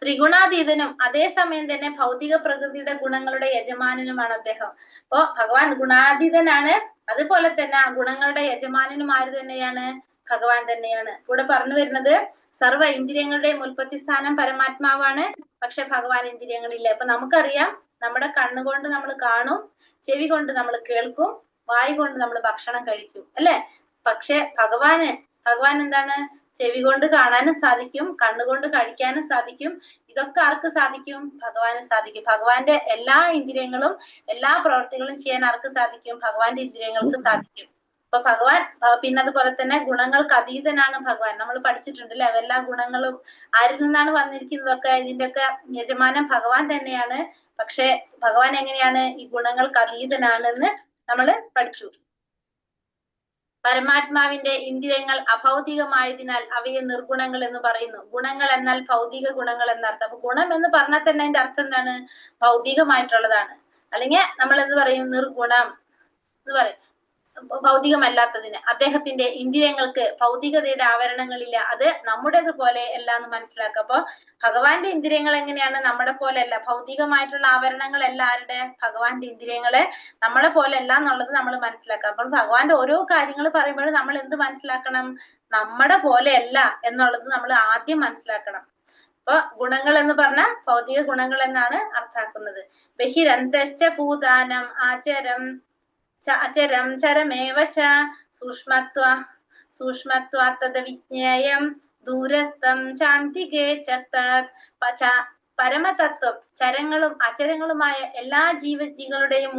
ത്രിഗുണാതീതനും അതേസമയം തന്നെ ഭൗതിക പ്രകൃതിയുടെ ഗുണങ്ങളുടെ യജമാനനുമാണ് അദ്ദേഹം. അപ്പോ ഭഗവാൻ ഗുണാതീതനാണ്, അതുപോലെ തന്നെ ആ ഗുണങ്ങളുടെ യജമാനനും ആര് തന്നെയാണ്? ഭഗവാൻ തന്നെയാണ്. ഇവിടെ പറഞ്ഞു വരുന്നത് സർവ്വ ഇന്ദ്രിയങ്ങളുടെയും ഉൽപ്പത്തി സ്ഥാനം പരമാത്മാവാണ്, പക്ഷെ ഭഗവാൻ ഇന്ദ്രിയങ്ങളില്ല. അപ്പൊ നമുക്കറിയാം, നമ്മുടെ കണ്ണുകൊണ്ട് നമ്മൾ കാണും, ചെവി കൊണ്ട് നമ്മൾ കേൾക്കും, വായു കൊണ്ട് നമ്മൾ ഭക്ഷണം കഴിക്കും, അല്ലെ? പക്ഷെ ഭഗവാൻ എന്താണ്? ചെവി കൊണ്ട് കാണാനും സാധിക്കും, കണ്ണുകൊണ്ട് കഴിക്കാനും സാധിക്കും. ഇതൊക്കെ ആർക്ക് സാധിക്കും? ഭഗവാന് സാധിക്കും. ഭഗവാന്റെ എല്ലാ ഇന്ദ്രിയങ്ങളും എല്ലാ പ്രവർത്തികളും ചെയ്യാൻ ആർക്ക് സാധിക്കും? ഭഗവാന്റെ ഇന്ദ്രിയങ്ങൾക്ക് സാധിക്കും. അപ്പൊ ഭഗവാൻ പിന്നെ അതുപോലെ തന്നെ ഗുണങ്ങൾക്ക് അതീതനാണ് ഭഗവാൻ. നമ്മൾ പഠിച്ചിട്ടുണ്ട് അല്ലെ? എല്ലാ ഗുണങ്ങളും ആരിൽ നിന്നാണ് വന്നിരിക്കുന്നതൊക്കെ? ഇതിന്റെയൊക്കെ യജമാനൻ ഭഗവാൻ തന്നെയാണ്. പക്ഷെ ഭഗവാൻ എങ്ങനെയാണ്? ഈ ഗുണങ്ങൾക്ക് അതീതനാണെന്ന് നമ്മൾ പഠിച്ചു. പരമാത്മാവിന്റെ ഇന്ദ്രിയങ്ങൾ അഭൗതികമായതിനാൽ അവയെ നിർഗുണങ്ങൾ എന്ന് പറയുന്നു. ഗുണങ്ങൾ എന്നാൽ ഭൗതിക ഗുണങ്ങൾ എന്നർത്ഥം. അപ്പൊ ഗുണം എന്ന് പറഞ്ഞാൽ തന്നെ അതിന്റെ അർത്ഥം എന്താണ്? ഭൗതികമായിട്ടുള്ളതാണ്. അല്ലെങ്കിൽ നമ്മൾ എന്ത് പറയും? നിർഗുണം എന്ന് പറയും, ഭൗതികമല്ലാത്തതിന്. അദ്ദേഹത്തിന്റെ ഇന്ദ്രിയങ്ങൾക്ക് ഭൗതികതയുടെ ആവരണങ്ങളില്ല. അത് നമ്മുടേതുപോലെ അല്ല എന്ന് മനസ്സിലാക്കുക. അപ്പൊ ഭഗവാന്റെ ഇന്ദ്രിയങ്ങൾ എങ്ങനെയാണ്? നമ്മുടെ പോലെ അല്ല. ഭൗതികമായിട്ടുള്ള ആവരണങ്ങളല്ല ആരുടെ? ഭഗവാന്റെ ഇന്ദ്രിയങ്ങളെ നമ്മളെ പോലെ അല്ല എന്നുള്ളത് നമ്മൾ മനസ്സിലാക്കുക. അപ്പോൾ ഭഗവാന്റെ ഓരോ കാര്യങ്ങൾ പറയുമ്പോഴും നമ്മൾ എന്ത് മനസ്സിലാക്കണം? നമ്മുടെ പോലെ അല്ല എന്നുള്ളത് നമ്മൾ ആദ്യം മനസ്സിലാക്കണം. അപ്പൊ ഗുണങ്ങൾ എന്ന് പറഞ്ഞാൽ ഭൗതിക ഗുണങ്ങൾ എന്നാണ് അർത്ഥാക്കുന്നത്. ബഹിരന്തശ്ച ഭൂതാനം ആചരം അചരം ചരമേവ ച സൂക്ഷ്മത്വാത്തദ വിജ്ഞേയം ദൂരസ്ഥം ചാന്തികേ ചക്തത്. പരമതത്വം ചരങ്ങളും അചരങ്ങളുമായ എല്ലാ ജീവജീകളുടെയും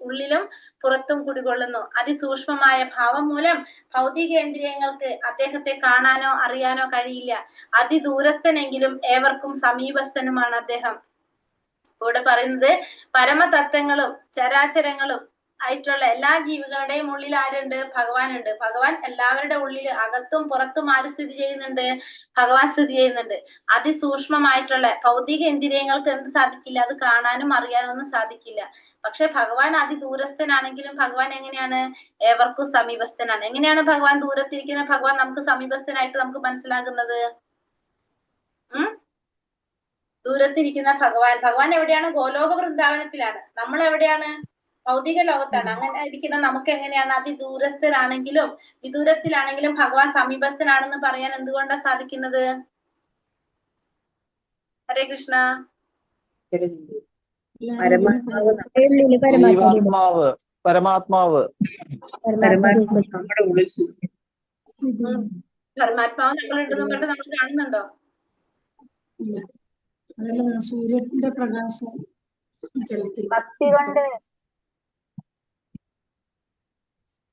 ഉള്ളിലും പുറത്തും കുടികൊള്ളുന്നു. അതിസൂക്ഷ്മമായ ഭാവം മൂലം ഭൗതികേന്ദ്രിയങ്ങൾക്ക് അദ്ദേഹത്തെ കാണാനോ അറിയാനോ കഴിയില്ല. അതിദൂരസ്ഥനെങ്കിലും ഏവർക്കും സമീപസ്ഥനുമാണ് അദ്ദേഹം. ഇവിടെ പറയുന്നത് പരമതത്വങ്ങളും ചരാചരങ്ങളും ആയിട്ടുള്ള എല്ലാ ജീവികളുടെയും ഉള്ളിൽ ആരുണ്ട്? ഭഗവാൻ ഉണ്ട്. ഭഗവാൻ എല്ലാവരുടെ ഉള്ളിൽ, അകത്തും പുറത്തും ആര് സ്ഥിതി ചെയ്യുന്നുണ്ട്? ഭഗവാൻ സ്ഥിതി ചെയ്യുന്നുണ്ട്. അതിസൂക്ഷ്മമായിട്ടുള്ള ഭൗതിക ഇന്ദ്രിയങ്ങൾക്ക് എന്ത് സാധിക്കില്ല? അത് കാണാനും അറിയാനും ഒന്നും സാധിക്കില്ല. പക്ഷെ ഭഗവാൻ അതിദൂരസ്ഥനാണെങ്കിലും ഭഗവാൻ എങ്ങനെയാണ്? ഏവർക്കും സമീപസ്ഥനാണ്. എങ്ങനെയാണ് ഭഗവാൻ ദൂരത്തിരിക്കുന്ന ഭഗവാൻ നമുക്ക് സമീപസ്ഥനായിട്ട് നമുക്ക് മനസ്സിലാകുന്നത്? ദൂരത്തിരിക്കുന്ന ഭഗവാൻ എവിടെയാണ്? ഗോലോക വൃന്ദാവനത്തിലാണ്. നമ്മൾ എവിടെയാണ്? ഭൗതിക ലോകത്താണ്. അങ്ങനെ ഇരിക്കുന്ന നമുക്ക് എങ്ങനെയാണ് അതിദൂരസ്ഥരാണെങ്കിലും വിദൂരത്തിലാണെങ്കിലും ഭഗവാൻ സമീപസ്ഥനാണെന്ന് പറയാൻ എന്തുകൊണ്ടാണ് സാധിക്കുന്നത്? ഹരേ കൃഷ്ണ. പരമാത്മാവ് നമ്മുടെ ഉള്ളിൽ പരമാത്മാവ് നമ്മളുണ്ടെന്നും പറഞ്ഞിട്ട് നമ്മൾ കാണുന്നുണ്ടോ? സൂര്യന്റെ പ്രകാശം ഭക്തി കൊണ്ട്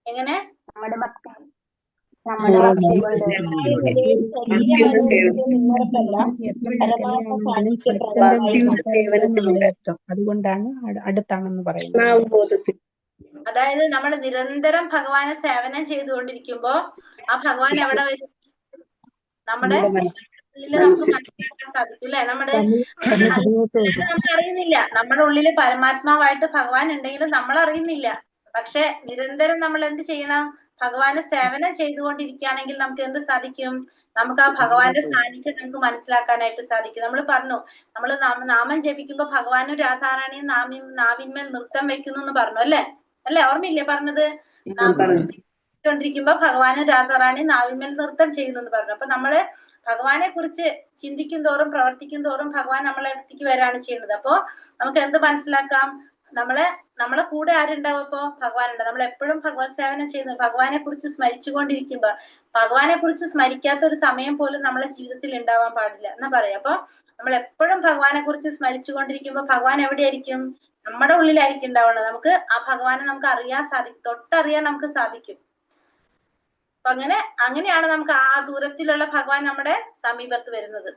എങ്ങനെ? നമ്മുടെ ഭക്തി കൊണ്ട് അതുകൊണ്ടാണ് അടുത്താണെന്ന് പറയുന്നത്. അതായത് നമ്മൾ നിരന്തരം ഭഗവാനെ സേവനം ചെയ്തുകൊണ്ടിരിക്കുമ്പോ ആ ഭഗവാൻ എവിടെ വരും? നമ്മുടെ ഉള്ളില് നമുക്ക് മനസ്സിലാക്കാൻ സാധിക്കും അല്ലെ? നമുക്ക് അറിയുന്നില്ല. നമ്മുടെ ഉള്ളില് പരമാത്മാവായിട്ട് ഭഗവാൻ ഉണ്ടെങ്കിലും നമ്മൾ അറിയുന്നില്ല. പക്ഷെ നിരന്തരം നമ്മൾ എന്ത് ചെയ്യണം? ഭഗവാന് സേവനം ചെയ്തുകൊണ്ടിരിക്കുകയാണെങ്കിൽ നമുക്ക് എന്ത് സാധിക്കും? നമുക്ക് ആ ഭഗവാന്റെ സാന്നിധ്യം നമുക്ക് മനസ്സിലാക്കാനായിട്ട് സാധിക്കും. നമ്മൾ പറഞ്ഞു, നമ്മൾ നാമം ജപിക്കുമ്പോ ഭഗവാനും രാധാറാണിയും നാവിന്മേൽ നൃത്തം വെക്കുന്നു എന്ന് പറഞ്ഞു, അല്ലേ? ഓർമ്മയില്ലേ പറഞ്ഞത്? ണ്ടിരിക്കുമ്പോ ഭഗവാനും രാധാറാണി നാവിന്മേൽ നൃത്തം ചെയ്യുന്നു എന്ന് പറഞ്ഞു. അപ്പൊ നമ്മള് ഭഗവാനെ കുറിച്ച് ചിന്തിക്കും തോറും പ്രവർത്തിക്കും തോറും ഭഗവാൻ നമ്മളെ അടുത്തേക്ക് വരാണ് ചെയ്യുന്നത്. അപ്പൊ നമുക്ക് എന്ത് മനസ്സിലാക്കാം? നമ്മളെ കൂടെ ആരുണ്ടാവും? അപ്പോ ഭഗവാൻ ഉണ്ട്. നമ്മൾ എപ്പോഴും ഭഗവത് സേവനം ചെയ്യുന്നു, ഭഗവാനെ കുറിച്ച് സ്മരിച്ചുകൊണ്ടിരിക്കുമ്പോ, ഭഗവാനെ കുറിച്ച് സ്മരിക്കാത്ത ഒരു സമയം പോലും നമ്മളെ ജീവിതത്തിൽ ഉണ്ടാവാൻ പാടില്ല എന്നാ പറയാം. അപ്പൊ നമ്മൾ എപ്പോഴും ഭഗവാനെ കുറിച്ച് സ്മരിച്ചുകൊണ്ടിരിക്കുമ്പോ ഭഗവാൻ എവിടെയായിരിക്കും? നമ്മുടെ ഉള്ളിലായിരിക്കും ഉണ്ടാവുന്നത്. നമുക്ക് ആ ഭഗവാനെ നമുക്ക് അറിയാൻ സാധിക്കും, തൊട്ടറിയാൻ നമുക്ക് സാധിക്കും. അപ്പൊ അങ്ങനെയാണ് നമുക്ക് ആ ദൂരത്തിലുള്ള ഭഗവാൻ നമ്മുടെ സമീപത്ത് വരുന്നത്.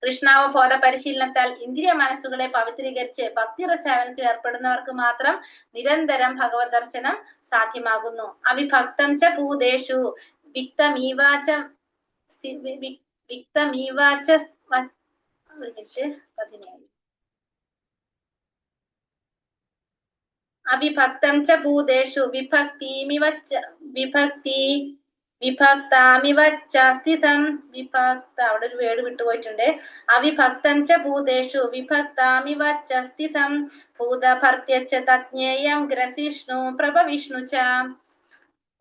കൃഷ്ണാവബോധ പരിശീലനത്താൽ ഇന്ദ്രിയ മനസ്സുകളെ പവിത്രീകരിച്ച് ഭക്തിയുടെ സേവനത്തിൽ ഏർപ്പെടുന്നവർക്ക് മാത്രം നിരന്തരം ഭഗവത് ദർശനം സാധ്യമാകുന്നു. അവിഭക്തം ച ഭൂതേഷു വിക്തമീവാച അവിഭക്തം ച ഭൂതേഷു വിഭക്താമിവച്ച സ്ഥിതം. അവിടെ ഒരു വേട് വിട്ടുപോയിട്ടുണ്ട്. അവിഭക്തം ച ഭൂതേഷു വിഭക്താമിവച്ച സ്ഥിതം ഭൂതഭർത്യച്ച തജ്ഞേയം ഗ്രസിഷ്ണു പ്രഭവിഷ്ണു ച.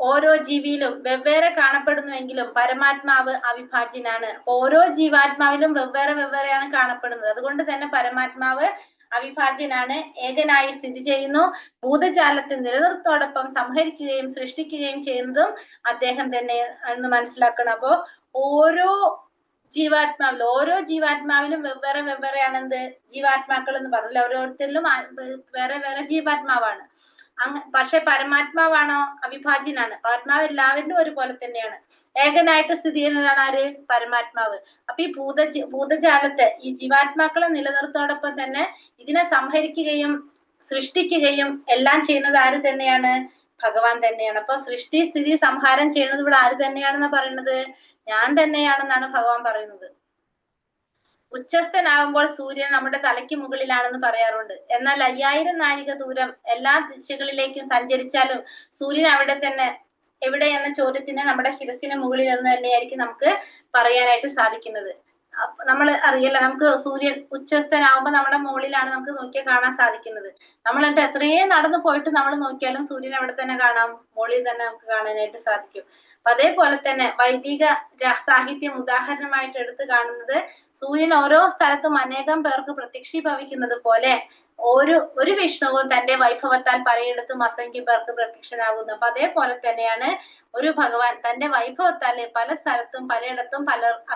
ഓരോ ജീവിയിലും വെവ്വേറെ കാണപ്പെടുന്നുവെങ്കിലും പരമാത്മാവ് അവിഭാജ്യനാണ്. ഓരോ ജീവാത്മാവിലും വെവ്വേറെയാണ് കാണപ്പെടുന്നത്. അതുകൊണ്ട് തന്നെ പരമാത്മാവ് അവിഭാജ്യനാണ്, ഏകനായി സ്ഥിതി ചെയ്യുന്നു. ഭൂതജാലത്തെ നിലനിർത്തോടൊപ്പം സംഹരിക്കുകയും സൃഷ്ടിക്കുകയും ചെയ്യുന്നതും അദ്ദേഹം തന്നെ എന്ന് മനസ്സിലാക്കണം. അപ്പോ ഓരോ ജീവാത്മാവിലും വെവ്വേറെയാണ് എന്ത്? ജീവാത്മാക്കൾ എന്ന് പറഞ്ഞില്ല. ഓരോരുത്തരിലും വേറെ ജീവാത്മാവാണ്. പക്ഷെ പരമാത്മാവാണോ? അവിഭാജ്യനാണ്. ആത്മാവ് എല്ലാവരിലും ഒരുപോലെ തന്നെയാണ്. ഏകനായിട്ട് സ്ഥിതി ചെയ്യുന്നതാണ് ആര്? പരമാത്മാവ്. അപ്പൊ ഈ ഭൂതജാലത്തെ, ഈ ജീവാത്മാക്കളെ നിലനിർത്തോടൊപ്പം തന്നെ ഇതിനെ സംഹരിക്കുകയും സൃഷ്ടിക്കുകയും എല്ലാം ചെയ്യുന്നത് ആര് തന്നെയാണ്? ഭഗവാൻ തന്നെയാണ്. അപ്പൊ സൃഷ്ടി സ്ഥിതി സംഹാരം ചെയ്യുന്നത് ഇവിടെ ആര് തന്നെയാണെന്ന് പറയുന്നത്? ഞാൻ തന്നെയാണെന്നാണ് ഭഗവാൻ പറയുന്നത്. ഉച്ചസ്ഥനാകുമ്പോൾ സൂര്യൻ നമ്മുടെ തലയ്ക്ക് മുകളിലാണെന്ന് പറയാറുണ്ട്. എന്നാൽ 5000 നാഴിക ദൂരം എല്ലാ ദിശകളിലേക്കും സഞ്ചരിച്ചാലും സൂര്യൻ എവിടെ എന്ന ചോദ്യത്തിന് നമ്മുടെ ശിരസിന് മുകളിൽ എന്ന് തന്നെയായിരിക്കും നമുക്ക് പറയാനായിട്ട് സാധിക്കുന്നത്. നമ്മൾ അറിയില്ല, നമുക്ക് സൂര്യൻ ഉച്ചസ്ഥനാവുമ്പോ നമ്മുടെ മുകളിലാണ് നമുക്ക് നോക്കിയാൽ കാണാൻ സാധിക്കുന്നത്. നമ്മൾ എന്നിട്ട് എത്രയും നടന്നു പോയിട്ട് നമ്മൾ നോക്കിയാലും സൂര്യൻ എവിടെ തന്നെ കാണാം? മുകളിൽ തന്നെ നമുക്ക് കാണാനായിട്ട് സാധിക്കും. അപ്പൊ അതേപോലെ തന്നെ വൈദിക സാഹിത്യം ഉദാഹരണമായിട്ട് എടുത്തു കാണുന്നത് സൂര്യൻ ഓരോ സ്ഥലത്തും അനേകം പേർക്ക് പ്രത്യക്ഷീഭവിക്കുന്നത് പോലെ ഒരു വിഷ്ണുവും തന്റെ വൈഭവത്താൽ പലയിടത്തും അസംഖ്യം പേർക്ക് പ്രത്യക്ഷനാകുന്നു. അപ്പൊ അതേപോലെ തന്നെയാണ് ഒരു ഭഗവാൻ തന്റെ വൈഭവത്താൽ പല സ്ഥലത്തും പലയിടത്തും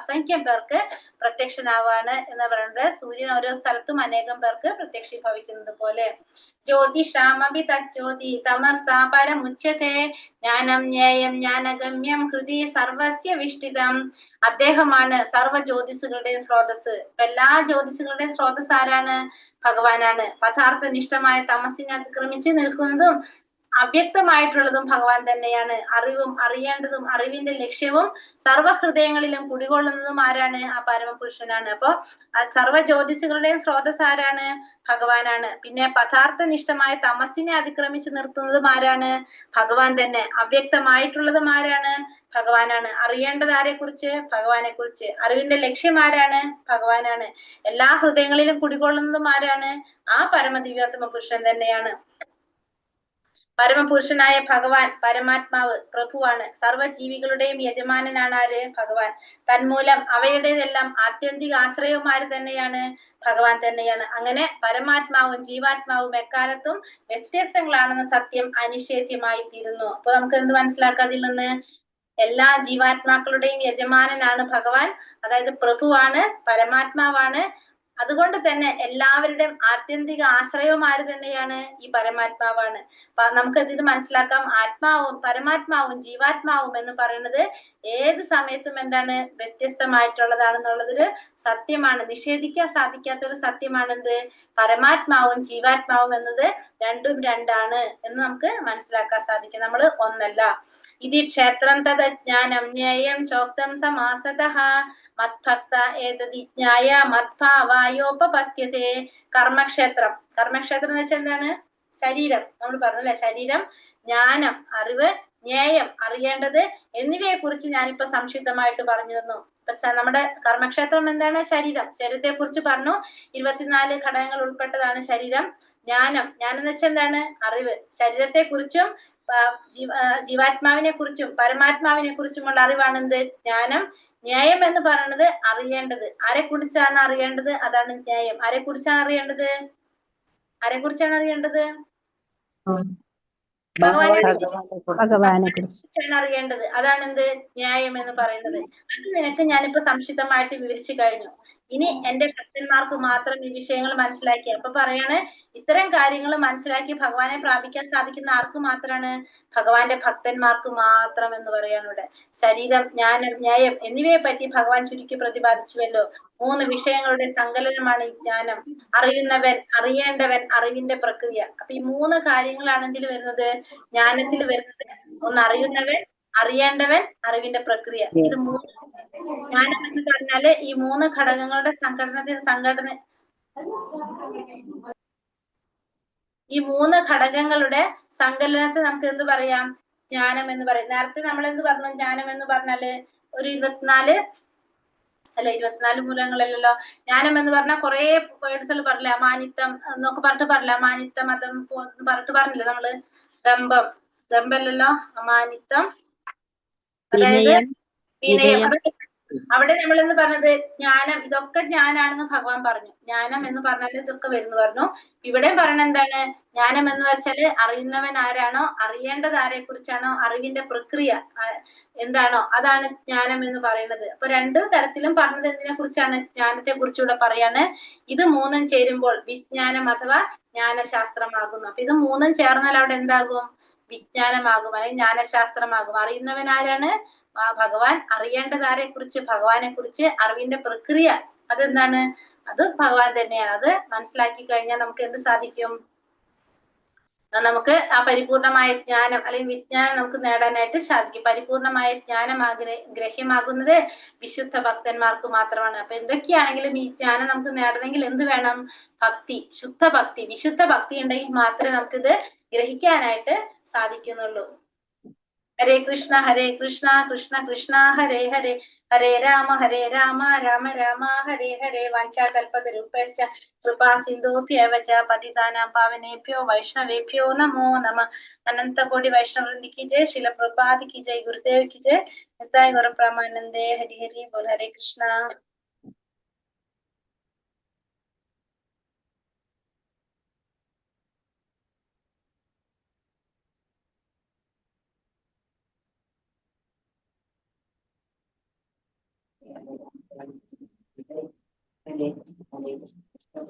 അസംഖ്യം പേർക്ക് പ്രത്യക്ഷനാവാണ് എന്ന് പറയുന്നത്. സൂര്യൻ ഓരോ സ്ഥലത്തും അനേകം പേർക്ക് പ്രത്യക്ഷീഭവിക്കുന്നത് പോലെ. ജ്യോതിഷാമപി തജ്ജ്യോതി തമസാ പരമുച്യതേ ജ്ഞാനം ജ്ഞേയം ജ്ഞാനഗമ്യം ഹൃദി സർവസ്യ വിഷ്ടിതം. അദ്ദേഹമാണ് സർവ്വ ജ്യോതിസുകളുടെയും സ്രോതസ്. എല്ലാ ജ്യോതിസുകളുടെയും സ്രോതസ് ആരാണ്? ഭഗവാനാണ്. പദാർത്ഥനിഷ്ഠമായ തമസിനെ അതിക്രമിച്ച് നിൽക്കുന്നതും അവ്യക്തമായിട്ടുള്ളതും ഭഗവാൻ തന്നെയാണ്. അറിവും അറിയേണ്ടതും അറിവിന്റെ ലക്ഷ്യവും സർവ്വഹൃദയങ്ങളിലും കുടികൊള്ളുന്നതും ആരാണ്? ആ പരമപുരുഷനാണ്. അപ്പൊ സർവ്വ ജ്യോതിസുകളുടെയും സ്രോതസ് ആരാണ്? ഭഗവാനാണ്. പിന്നെ പദാർത്ഥനിഷ്ഠമായ തമസിനെ അതിക്രമിച്ച് നിർത്തുന്നതും ആരാണ്? ഭഗവാൻ തന്നെ. അവ്യക്തമായിട്ടുള്ളതും ആരാണ്? ഭഗവാനാണ്. അറിയേണ്ടത് ആരെ കുറിച്ച്? ഭഗവാനെ കുറിച്ച്. അറിവിന്റെ ലക്ഷ്യം ആരാണ്? ഭഗവാനാണ്. എല്ലാ ഹൃദയങ്ങളിലും കുടികൊള്ളുന്നതും ആരാണ്? ആ പരമദിവ്യാത്മ പുരുഷൻ തന്നെയാണ്. പരമപുരുഷനായ ഭഗവാൻ പരമാത്മാവ് പ്രഭുവാണ്. സർവ്വജീവികളുടെയും യജമാനനാണ് ആര്? ഭഗവാൻ. തന്മൂലം അവയുടേതെല്ലാം ആത്യന്തിക ആശ്രയവും ആര് തന്നെയാണ്? ഭഗവാൻ തന്നെയാണ്. അങ്ങനെ പരമാത്മാവും ജീവാത്മാവും എക്കാലത്തും വ്യത്യസ്തങ്ങളാണെന്ന സത്യം അനിഷേധ്യമായി തീരുന്നു. അപ്പൊ നമുക്ക് എന്ത് മനസ്സിലാക്കാം അതിൽ നിന്ന്? എല്ലാ ജീവാത്മാക്കളുടെയും യജമാനനാണ് ഭഗവാൻ, അതായത് പ്രഭുവാണ്, പരമാത്മാവാണ്. അതുകൊണ്ട് തന്നെ എല്ലാവരുടെയും ആത്യന്തിക ആശ്രയവും ആര് തന്നെയാണ്? ഈ പരമാത്മാവാണ്. നമുക്ക് ഇതിൽ മനസ്സിലാക്കാം, പരമാത്മാവും ജീവാത്മാവും എന്ന് പറയുന്നത് ഏത് സമയത്തും എന്താണ്? വ്യത്യസ്തമായിട്ടുള്ളതാണെന്നുള്ളതൊരു സത്യമാണ്. നിഷേധിക്കാൻ സാധിക്കാത്ത ഒരു സത്യമാണെന്ത്? പരമാത്മാവും ജീവാത്മാവും എന്നത് രണ്ടും രണ്ടാണ് എന്ന് നമുക്ക് മനസ്സിലാക്കാൻ സാധിക്കും. നമ്മൾ ഒന്നല്ല. ഇതി ക്ഷേത്രം തദജ്ഞാനം ജ്ഞേയം ചോക്തം സമാസതഃ മദ്ഭക്ത ഏതദിജ്ഞായ മദ്ഭാവായോപപദ്യതേ. കർമ്മക്ഷേത്രം എന്ന് വെച്ചാൽ എന്താണ്? ശരീരം നമ്മൾ പറഞ്ഞു അല്ലെ, ശരീരം, ജ്ഞാനം, അറിവ്, ജ്ഞേയം, അറിയേണ്ടത് എന്നിവയെ കുറിച്ച് ഞാനിപ്പോ സംക്ഷിപ്തമായിട്ട് പറഞ്ഞു തന്നു. നമ്മുടെ കർമ്മക്ഷേത്രം എന്താണ്? ശരീരം. ശരീരത്തെ കുറിച്ച് പറഞ്ഞു. 24 ഘടകങ്ങൾ ഉൾപ്പെട്ടതാണ് ശരീരം. ജ്ഞാനം, ജ്ഞാനം എന്ന് വെച്ചാൽ എന്താണ്? അറിവ്. ശരീരത്തെ കുറിച്ചും ജീവാത്മാവിനെ കുറിച്ചും പരമാത്മാവിനെ കുറിച്ചുമുള്ള അറിവാണ് എന്ത്? ജ്ഞാനം. ന്യായം എന്ന് പറയുന്നത് അറിയേണ്ടത്. ആരെ കുറിച്ചാണ് അറിയേണ്ടത്? അതാണ് ന്യായം. ആരെ കുറിച്ചാണ് അറിയേണ്ടത്? ആരെ കുറിച്ചാണ് അറിയേണ്ടത്? ഭഗവാനെ കുറിച്ചാണ് അറിയേണ്ടത്. അതാണ് എന്ത്? ന്യായം എന്ന് പറയുന്നത്. അത് നിനക്ക് ഞാനിപ്പോ സംക്ഷിപ്തമായിട്ട് വിവരിച്ചു കഴിഞ്ഞു. ഇനി എന്റെ ഭക്തന്മാർക്ക് മാത്രം ഈ വിഷയങ്ങൾ മനസ്സിലാക്കി. അപ്പൊ പറയാണ്, ഇത്തരം കാര്യങ്ങൾ മനസ്സിലാക്കി ഭഗവാനെ പ്രാപിക്കാൻ സാധിക്കുന്ന ആർക്ക് മാത്രമാണ്? ഭഗവാന്റെ ഭക്തന്മാർക്ക് മാത്രം എന്ന് പറയാണ് ഇവിടെ. ശരീരം, ജ്ഞാനം, ന്യായം എന്നിവയെ പറ്റി ഭഗവാൻ ചുരുക്കി പ്രതിപാദിച്ചുവല്ലോ. 3 വിഷയങ്ങളുടെ സങ്കലനമാണ് ഈ ജ്ഞാനം. അറിയുന്നവൻ, അറിയേണ്ടവൻ, അറിവിന്റെ പ്രക്രിയ. അപ്പൊ ഈ 3 കാര്യങ്ങളാണ് ഇതിൽ വരുന്നത്? ജ്ഞാനത്തിൽ വരുന്നത്. ഒന്ന് അറിയുന്നവൻ, അറിയേണ്ടവൻ, അറിവിന്റെ പ്രക്രിയ. ഇത് 3 ജ്ഞാനം എന്ന് പറഞ്ഞാല് ഈ 3 ഘടകങ്ങളുടെ ഈ 3 ഘടകങ്ങളുടെ സങ്കലനത്തെ നമുക്ക് എന്ത് പറയാം? ജ്ഞാനം എന്ന് പറയും. നേരത്തെ നമ്മൾ എന്ത് പറഞ്ഞു? ജ്ഞാനം എന്ന് പറഞ്ഞാല് ഒരു 24 മൂലങ്ങളല്ലല്ലോ. ജ്ഞാനം എന്ന് പറഞ്ഞാൽ കുറെ വേർഡ്സുകൾ പറഞ്ഞില്ല. അമാനിത്തം എന്നൊക്കെ പറഞ്ഞിട്ട് പറഞ്ഞില്ല. അമാനിത്തം, മതം പറഞ്ഞിട്ട് പറഞ്ഞില്ലേ നമ്മള്? ദമ്പല്ലല്ലോ, അമാനിത്തം, അതായത് വിനയം. അവിടെ നമ്മൾ എന്ന് പറഞ്ഞത് ജ്ഞാനം, ഇതൊക്കെ ജ്ഞാനാണെന്ന് ഭഗവാൻ പറഞ്ഞു. ജ്ഞാനം എന്ന് പറഞ്ഞാൽ ഇതൊക്കെ വരുന്നു പറഞ്ഞു. ഇവിടെ പറയണ എന്താണ്? ജ്ഞാനം എന്ന് വെച്ചാല് അറിയുന്നവൻ ആരാണോ, അറിയേണ്ടത് ആരെ കുറിച്ചാണോ, അറിവിന്റെ പ്രക്രിയ എന്താണോ, അതാണ് ജ്ഞാനം എന്ന് പറയുന്നത്. അപ്പൊ 2 തരത്തിലും പറഞ്ഞത് എന്തിനെ കുറിച്ചാണ്? ജ്ഞാനത്തെ കുറിച്ചുകൂടെ പറയാണ്. ഇത് 3 ചേരുമ്പോൾ വിജ്ഞാനം അഥവാ ജ്ഞാനശാസ്ത്രമാകുന്നു. അപ്പൊ ഇത് 3 ചേർന്നാൽ അവിടെ എന്താകും? വിജ്ഞാനമാകും, അല്ലെങ്കിൽ ജ്ഞാനശാസ്ത്രമാകും. അറിയുന്നവൻ ആരാണ്? ഭഗവാൻ. അറിയേണ്ടത് ആരെ കുറിച്ച്? ഭഗവാനെ കുറിച്ച്. അറിവിന്റെ പ്രക്രിയ അതെന്താണ്? അത് ഭഗവാൻ തന്നെയാണ്. അത് മനസ്സിലാക്കി കഴിഞ്ഞാൽ നമുക്ക് എന്ത് സാധിക്കും? നമുക്ക് ആ പരിപൂർണമായ ജ്ഞാനം അല്ലെങ്കിൽ വിജ്ഞാനം നമുക്ക് നേടാനായിട്ട് സാധിക്കും. പരിപൂർണമായ ജ്ഞാനം ഗ്രഹ്യമാകുന്നത് വിശുദ്ധ ഭക്തന്മാർക്ക് മാത്രമാണ്. അപ്പൊ എന്തൊക്കെയാണെങ്കിലും ഈ ജ്ഞാനം നമുക്ക് നേടണമെങ്കിൽ എന്ത് വേണം? ഭക്തി, ശുദ്ധ ഭക്തി, വിശുദ്ധ ഭക്തി ഉണ്ടെങ്കിൽ മാത്രമേ നമുക്കിത് ഗ്രഹിക്കാനായിട്ട് സാധിക്കുന്നുള്ളൂ. ഹരേ കൃഷ്ണ കൃഷ്ണ കൃഷ്ണ ഹരേ ഹരേ, ഹരേ രാമ രാമ രാമ ഹരേ ഹരേ. വാഞ്ചാകൽപതരുഭ്യശ്ച കൃപാ സിന്ധുഭ്യവ ച പതിതാനാം പാവനേഭ്യോ വൈഷ്ണവേഭ്യോ നമോ നമഃ. അനന്തകോടി വൈഷ്ണവൃന്ദി കി ജയ്. ശില പ്രഭുപാദ് കി ജയ്. ഗുരുദേവ് കി ജയ്. നിതായ് ഗൗര പ്രമാനന്ദേ. ഹരി ഹരി ബോൽ. ഹരേ കൃഷ്ണ.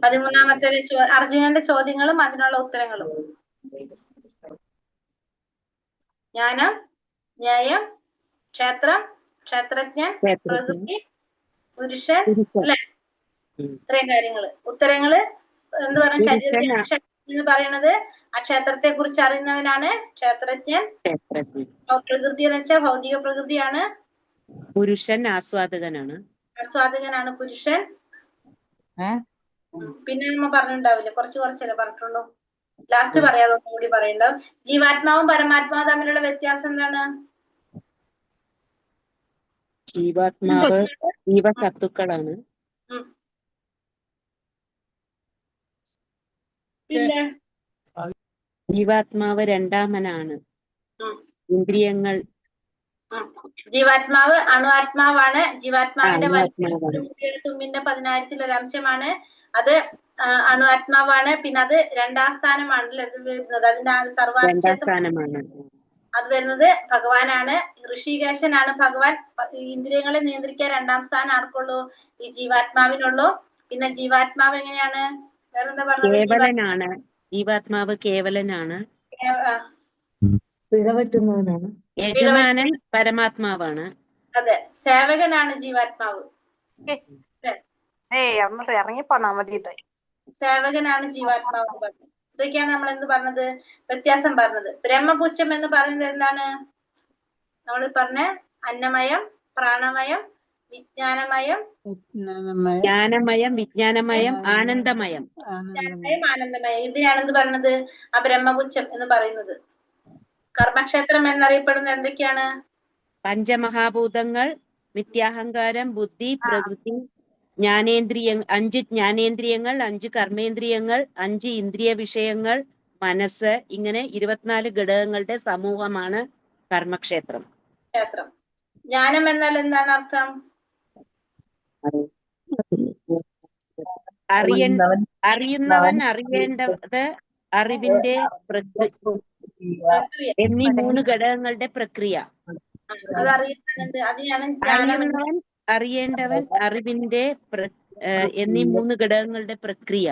പതിമൂന്നാമത്തെ അർജുനന്റെ ചോദ്യങ്ങളും അതിനുള്ള ഉത്തരങ്ങളും. ജ്ഞാനം, ന്യായം, ക്ഷേത്രം, ക്ഷേത്രജ്ഞൻ, പ്രകൃതി, പുരുഷൻ, അല്ലെ? ഇത്രയും കാര്യങ്ങള്. ഉത്തരങ്ങള് എന്ത് പറഞ്ഞ? ശരീരത്തെ എന്ന് പറയുന്നത് ആ ക്ഷേത്രത്തെ കുറിച്ച് അറിയുന്നവനാണ് ക്ഷേത്രജ്ഞൻ. പ്രകൃതി എന്ന് വെച്ചാൽ ഭൗതിക പ്രകൃതിയാണ്. പുരുഷൻ ആസ്വാദകനാണ്. ആസ്വാദകനാണ് പുരുഷൻ. പിന്നെ നമ്മ പറഞ്ഞിട്ടുണ്ടാവില്ലേ? കുറച്ചല്ലേ പറഞ്ഞിട്ടുള്ളൂ. ലാസ്റ്റ് പറയാതെ ഒന്നുകൂടി പറയണ്ടാവും. ജീവാത്മാവും പരമാത്മാവും തമ്മിലുള്ള വ്യത്യാസം എന്താണ്? ജീവാത്മാവ് ജീവസത്തുക്കളാണ്. പിന്നെ ജീവാത്മാവ് രണ്ടാമനാണ്. ഇന്ദ്രിയങ്ങൾ. ജീവാത്മാവ് അണുആത്മാവാണ്. ജീവാത്മാവിന്റെ തുമ്പിന്റെ 10,000-ൽ ഒരു അംശമാണ്. അത് അണുആത്മാവാണ്. പിന്നെ അത് 2ാം സ്ഥാനമാണല്ലോ വരുന്നത്. അതിന്റെ സർവാധിഷ്ഠാനമാണ്. അത് വരുന്നത് ഭഗവാനാണ്. ഋഷികേശനാണ് ഭഗവാൻ. ഇന്ദ്രിയങ്ങളെ നിയന്ത്രിക്കാൻ 2ാം സ്ഥാനം ആർക്കുള്ളൂ? ഈ ജീവാത്മാവിനുള്ളൂ. പിന്നെ ജീവാത്മാവ് എങ്ങനെയാണ്? വേറെന്താ പറഞ്ഞത്? കേവലനാണ്. ജീവാത്മാവ് കേവലനാണ്. പിഴവറ്റുന്നവനാണ്. യജമാനൻ പരമാത്മാവാണ്. അതെ, സേവകനാണ് ജീവാത്മാവ്. ഇറങ്ങിപ്പോന്നാ മതി. സേവകനാണ് ജീവാത്മാവ് പറഞ്ഞത്. ഇതൊക്കെയാണ് നമ്മൾ എന്ത് പറഞ്ഞത്? വ്യത്യാസം പറഞ്ഞത്. ബ്രഹ്മപുച്ഛം എന്ന് പറയുന്നത് എന്താണ്? നമ്മൾ പറഞ്ഞ അന്നമയം, പ്രാണമയം, വിജ്ഞാനമയം ജ്ഞാനമയം വിജ്ഞാനമയം ആനന്ദമയം. വിജ്ഞാനമയം ആനന്ദമയം. ഇതിനാണെന്ന് പറയുന്നത് ആ ബ്രഹ്മപുച്ഛം എന്ന് പറയുന്നത്. കർമ്മക്ഷേത്രം എന്നറിയപ്പെടുന്നത് എന്തൊക്കെയാണ്? പഞ്ചമഹാഭൂതങ്ങൾ, മിഥ്യാഹങ്കാരം, ബുദ്ധി, പ്രകൃതി, 5 ജ്ഞാനേന്ദ്രിയങ്ങൾ, 5 കർമ്മേന്ദ്രിയങ്ങൾ, 5 ഇന്ദ്രിയ വിഷയങ്ങൾ, മനസ്സ്, ഇങ്ങനെ 24 ഘടകങ്ങളുടെ സമൂഹമാണ് കർമ്മക്ഷേത്രം. ക്ഷേത്രം. ജ്ഞാനം എന്നാൽ എന്താണ് അർത്ഥം? അറിയുന്നവൻ അറിയേണ്ടത്, അറിവിന്റെ പ്രക്രിയ. എന്നീ 3 ഘടകങ്ങളുടെ പ്രക്രിയ. അത് അറിയുന്നത് അതിനാണ് ജ്ഞാനം. അറിയേണ്ടവൻ അറിവിന്റെ എന്നീ 3 ഘടകങ്ങളുടെ പ്രക്രിയ.